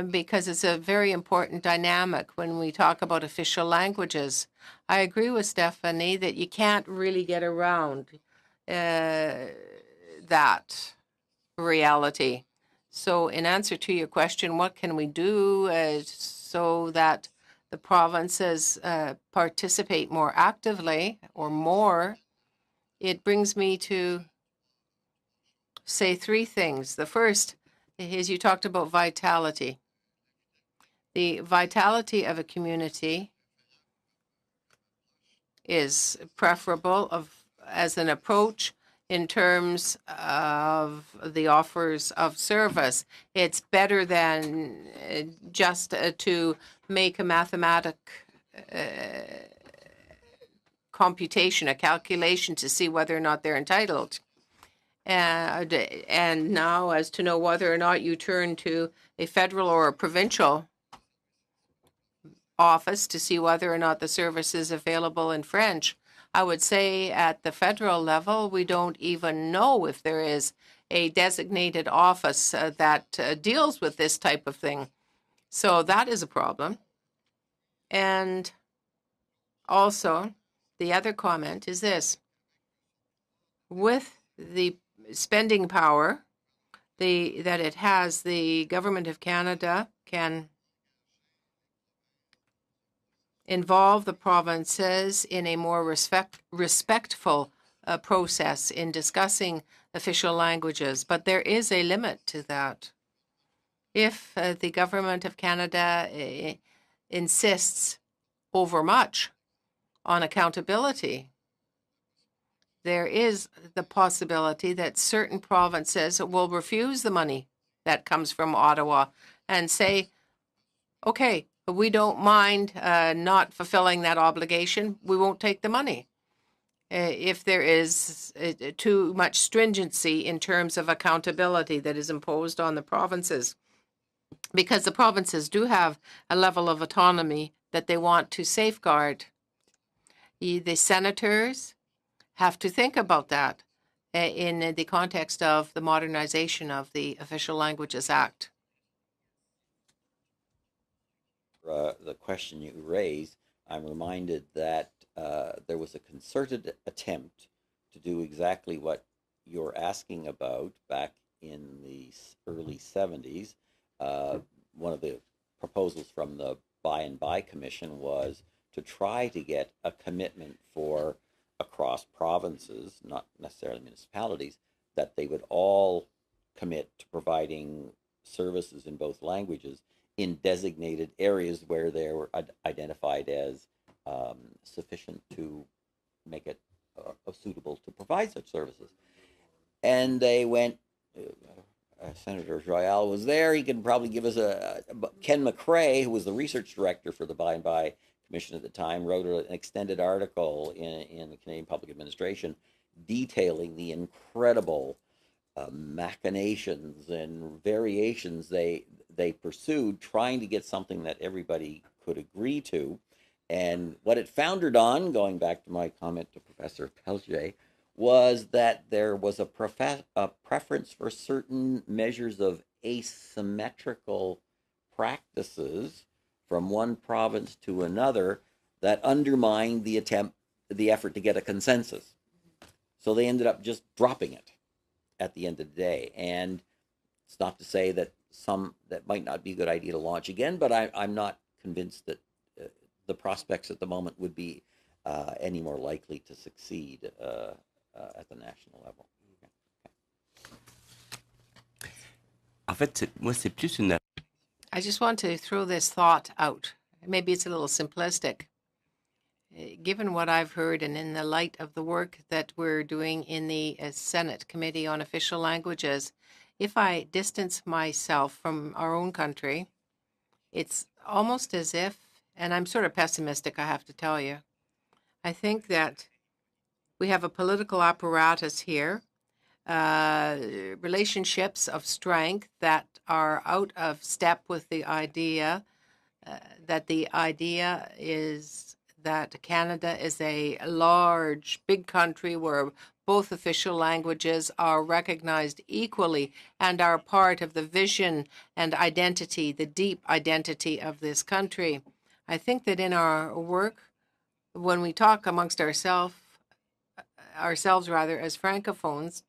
Because it's a very important dynamic when we talk about official languages. I agree with Stephanie that you can't really get around that reality. So in answer to your question, what can we do so that the provinces participate more actively or more? It brings me to say three things. The first is you talked about vitality. The vitality of a community is preferable as an approach in terms of the offers of service. It's better than just to make a mathematic computation, a calculation to see whether or not they're entitled. And now, as to know whether or not you turn to a federal or a provincial office to see whether or not the service is available in French. I would say at the federal level, we don't even know if there is a designated office that deals with this type of thing. So that is a problem. And also, the other comment is this. With the spending power that it has, the Government of Canada can involve the provinces in a more respectful process in discussing official languages, but there is a limit to that. If the Government of Canada insists overmuch on accountability, there is the possibility that certain provinces will refuse the money that comes from Ottawa and say, okay, we don't mind not fulfilling that obligation. We won't take the money. If there is too much stringency in terms of accountability that is imposed on the provinces, because the provinces do have a level of autonomy that they want to safeguard. The senators have to think about that in the context of the modernization of the Official Languages Act. The question you raised, I'm reminded that there was a concerted attempt to do exactly what you're asking about back in the early 70s. One of the proposals from the By and By Commission was to try to get a commitment for across provinces, not necessarily municipalities, that they would all commit to providing services in both languages in designated areas where they were identified as sufficient to make it suitable to provide such services. And they went, Senator Joyal was there, he could probably give us Ken McCrae, who was the research director for the By and By Commission at the time, wrote an extended article in the Canadian Public Administration detailing the incredible machinations and variations they pursued, trying to get something that everybody could agree to. And what it foundered on, going back to my comment to Professor Pelche, was that there was a preference for certain measures of asymmetrical practices from one province to another that undermined the effort to get a consensus. So they ended up just dropping it at the end of the day. And it's not to say that that might not be a good idea to launch again, but I'm not convinced that the prospects at the moment would be any more likely to succeed at the national level. En fait, moi, c'est plus une... I just want to throw this thought out. Maybe it's a little simplistic. Given what I've heard and in the light of the work that we're doing in the Senate Committee on Official Languages, if I distance myself from our own country, it's almost as if and I'm sort of pessimistic, I have to tell you. I think that we have a political apparatus here, relationships of strength that are out of step with the idea that the idea is that Canada is a large, big country where both official languages are recognized equally and are part of the vision and identity, the deep identity of this country. I think that in our work, when we talk amongst ourselves rather as Francophones,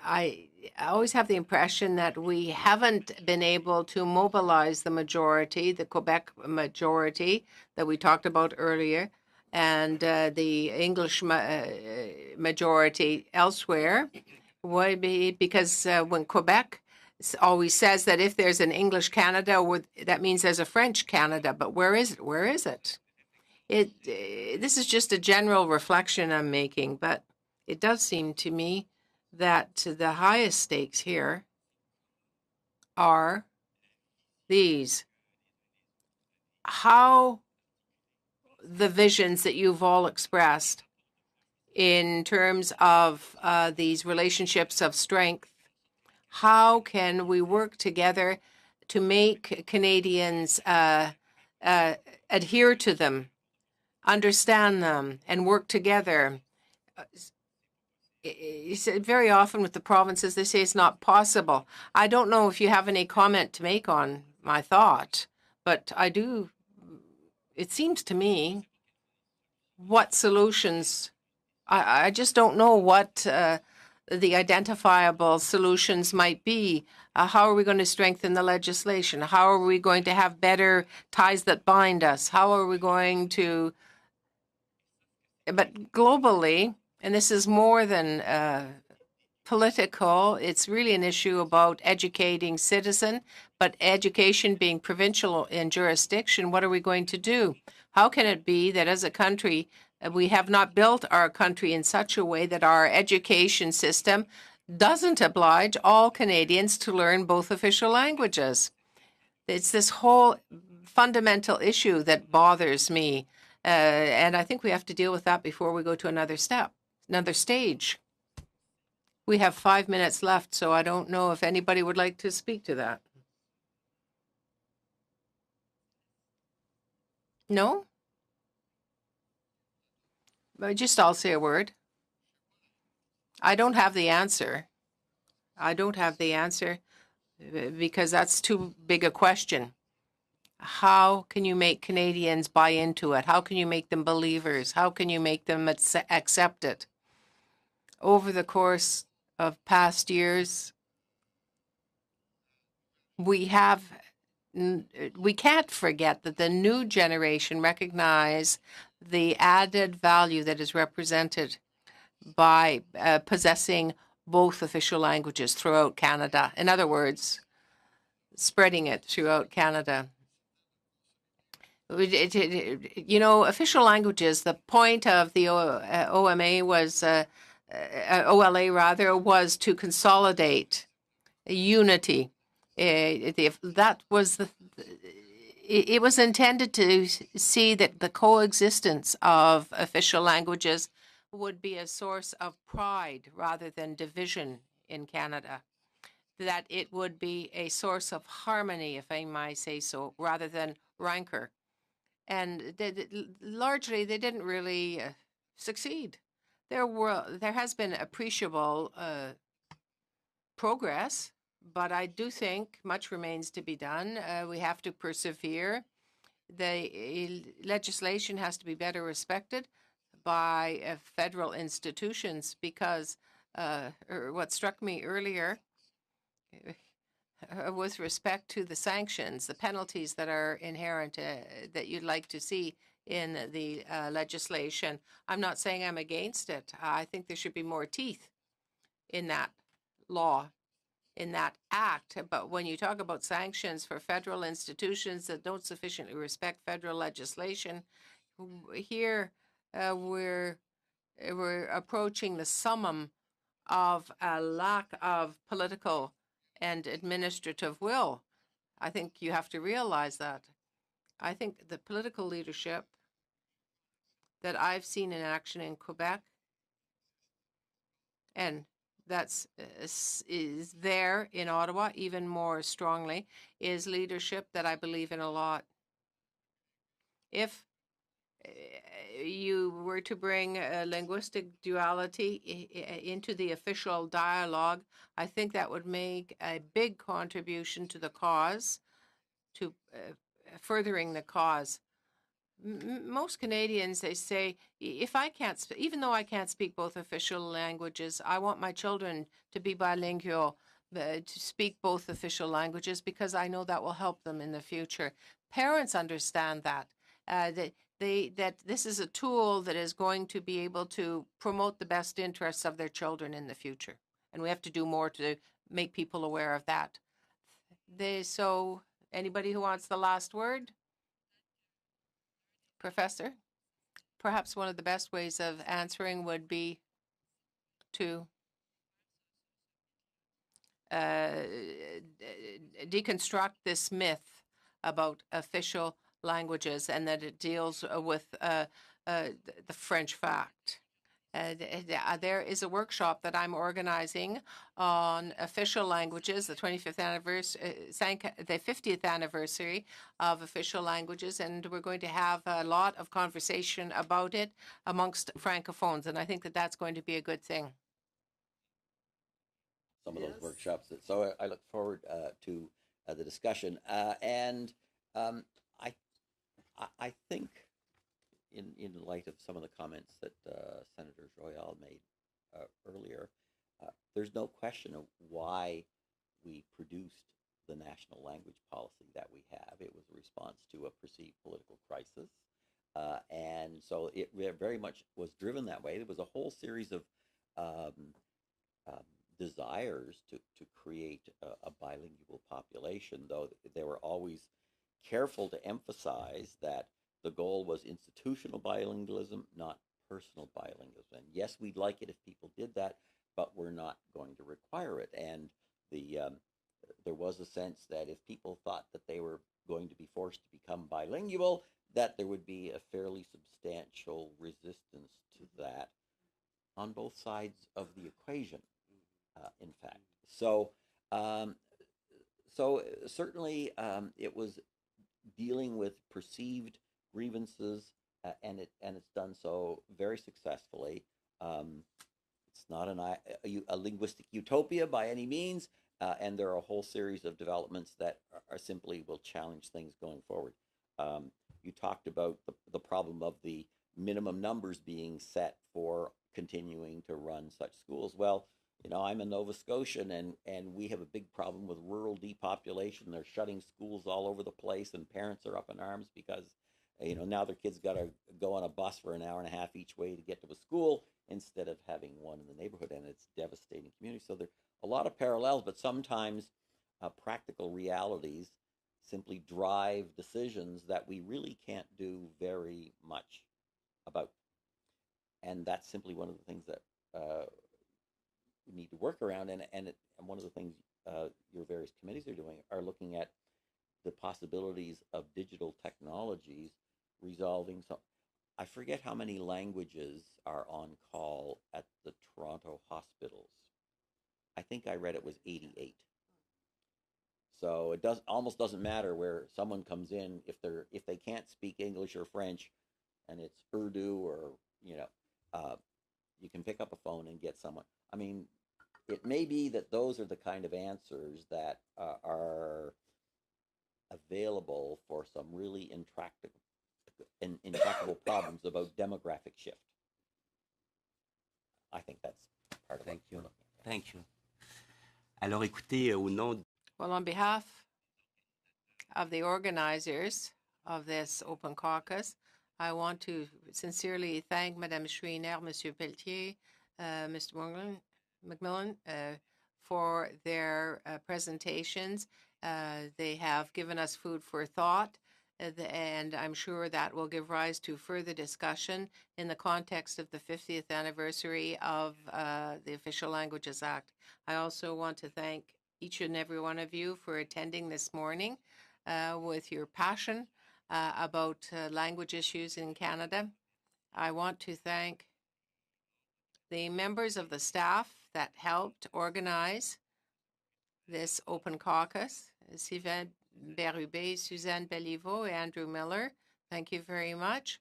I always have the impression that we haven't been able to mobilize the majority, the Quebec majority that we talked about earlier, and the English majority elsewhere. Why? Because when Quebec always says that if there's an English Canada, that means there's a French Canada. But where is it? Where is it? This is just a general reflection I'm making, but it does seem to me that the highest stakes here are these. How the visions that you've all expressed in terms of these relationships of strength, how can we work together to make Canadians adhere to them, understand them, and work together? Very often with the provinces, they say it's not possible. I don't know if you have any comment to make on my thought, but I do. It seems to me what solutions, I just don't know what the identifiable solutions might be. How are we going to strengthen the legislation? How are we going to have better ties that bind us? How are we going to, but globally, and this is more than political, it's really an issue about educating citizen, but education being provincial in jurisdiction, what are we going to do? How can it be that as a country, we have not built our country in such a way that our education system doesn't oblige all Canadians to learn both official languages? It's this whole fundamental issue that bothers me. And I think we have to deal with that before we go to another step, another stage. We have 5 minutes left, so I don't know if anybody would like to speak to that. No? But I'll say a word. I don't have the answer. I don't have the answer because that's too big a question. How can you make Canadians buy into it? How can you make them believers? How can you make them accept it? Over the course of past years, we can't forget that the new generation recognize the added value that is represented by possessing both official languages throughout Canada. In other words, spreading it throughout Canada. Official languages, the point of the OLA was to consolidate unity. It was intended to see that the coexistence of official languages would be a source of pride rather than division in Canada, that it would be a source of harmony, if I might say so, rather than rancor. And largely, they didn't really succeed. There has been appreciable progress, but I do think much remains to be done. We have to persevere. The legislation has to be better respected by federal institutions because what struck me earlier with respect to the sanctions, the penalties that are inherent that you'd like to see in the legislation. I'm not saying I'm against it. I think there should be more teeth in that law, in that act. But when you talk about sanctions for federal institutions that don't sufficiently respect federal legislation, here we're approaching the summum of a lack of political and administrative will. I think you have to realize that. I think the political leadership that I've seen in action in Quebec, and that's is there in Ottawa even more strongly, is leadership that I believe in a lot. If you were to bring linguistic duality into the official dialogue, I think that would make a big contribution to the cause, to furthering the cause. Most Canadians, they say, if I can't, even though I can't speak both official languages, I want my children to be bilingual, to speak both official languages, because I know that will help them in the future. Parents understand that. That this is a tool that is going to be able to promote the best interests of their children in the future. And we have to do more to make people aware of that. So anybody who wants the last word? Professor? Perhaps one of the best ways of answering would be to deconstruct this myth about official languages and that it deals with the French fact. There is a workshop that I'm organizing on official languages, the 25th anniversary, the 50th anniversary of official languages, and we're going to have a lot of conversation about it amongst Francophones, and I think that that's going to be a good thing. Some of those workshops. So I look forward to the discussion, and I think, in light of some of the comments that Senator Joyal made earlier, there's no question of why we produced the national language policy that we have. It was a response to a perceived political crisis, and so it very much was driven that way. There was a whole series of desires to create a bilingual population, though they were always careful to emphasize that the goal was institutional bilingualism, not personal bilingualism. And yes, we'd like it if people did that, but we're not going to require it. And there was a sense that if people thought that they were going to be forced to become bilingual, that there would be a fairly substantial resistance to that on both sides of the equation, in fact. So certainly it was dealing with perceived grievances, and it's done so very successfully. It's not a linguistic utopia by any means, and there are a whole series of developments that are simply will challenge things going forward. You talked about the problem of the minimum numbers being set for continuing to run such schools. Well, you know, I'm a Nova Scotian, and we have a big problem with rural depopulation. They're shutting schools all over the place, and parents are up in arms because, you know, now their kids got to go on a bus for an hour and a half each way to get to a school instead of having one in the neighborhood, and it's devastating community. So there are a lot of parallels, but sometimes practical realities simply drive decisions that we really can't do very much about. And that's simply one of the things that we need to work around. And one of the things your various committees are doing are looking at the possibilities of digital technologies resolving some. I forget how many languages are on call at the Toronto hospitals. I think I read it was 88. So it almost doesn't matter where someone comes in if they can't speak English or French, and it's Urdu or you can pick up a phone and get someone. I mean, it may be that those are the kind of answers that are available for some really intractable problems about demographic shift. I think that's part of it. Thank you. Alors, écoutez, au nom. Well, on behalf of the organizers of this Open Caucus, I want to sincerely thank Madame Serena, Monsieur Pelletier, Mr. McMillan for their presentations. They have given us food for thought, and I'm sure that will give rise to further discussion in the context of the 50th anniversary of the Official Languages Act. I also want to thank each and every one of you for attending this morning with your passion about language issues in Canada. I want to thank the members of the staff that helped organize this Open Caucus, Sylvain Berube, Suzanne Belliveau, Andrew Miller. Thank you very much.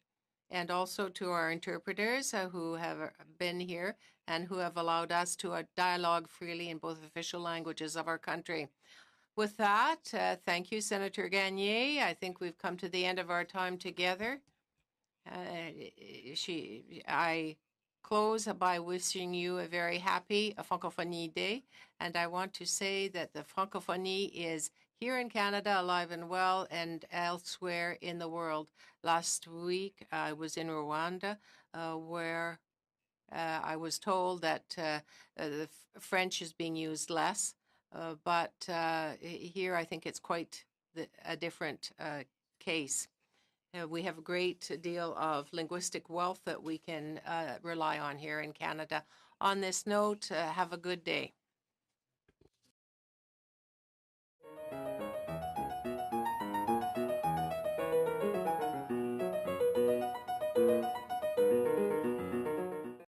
And also to our interpreters who have been here and who have allowed us to dialogue freely in both official languages of our country. With that, thank you, Senator Gagné. I think we've come to the end of our time together. I close by wishing you a very happy Francophonie Day. And I want to say that the Francophonie is here in Canada, alive and well, and elsewhere in the world. Last week, I was in Rwanda, where I was told that the French is being used less. But here, I think it's quite a different case. We have a great deal of linguistic wealth that we can rely on here in Canada. On this note, have a good day.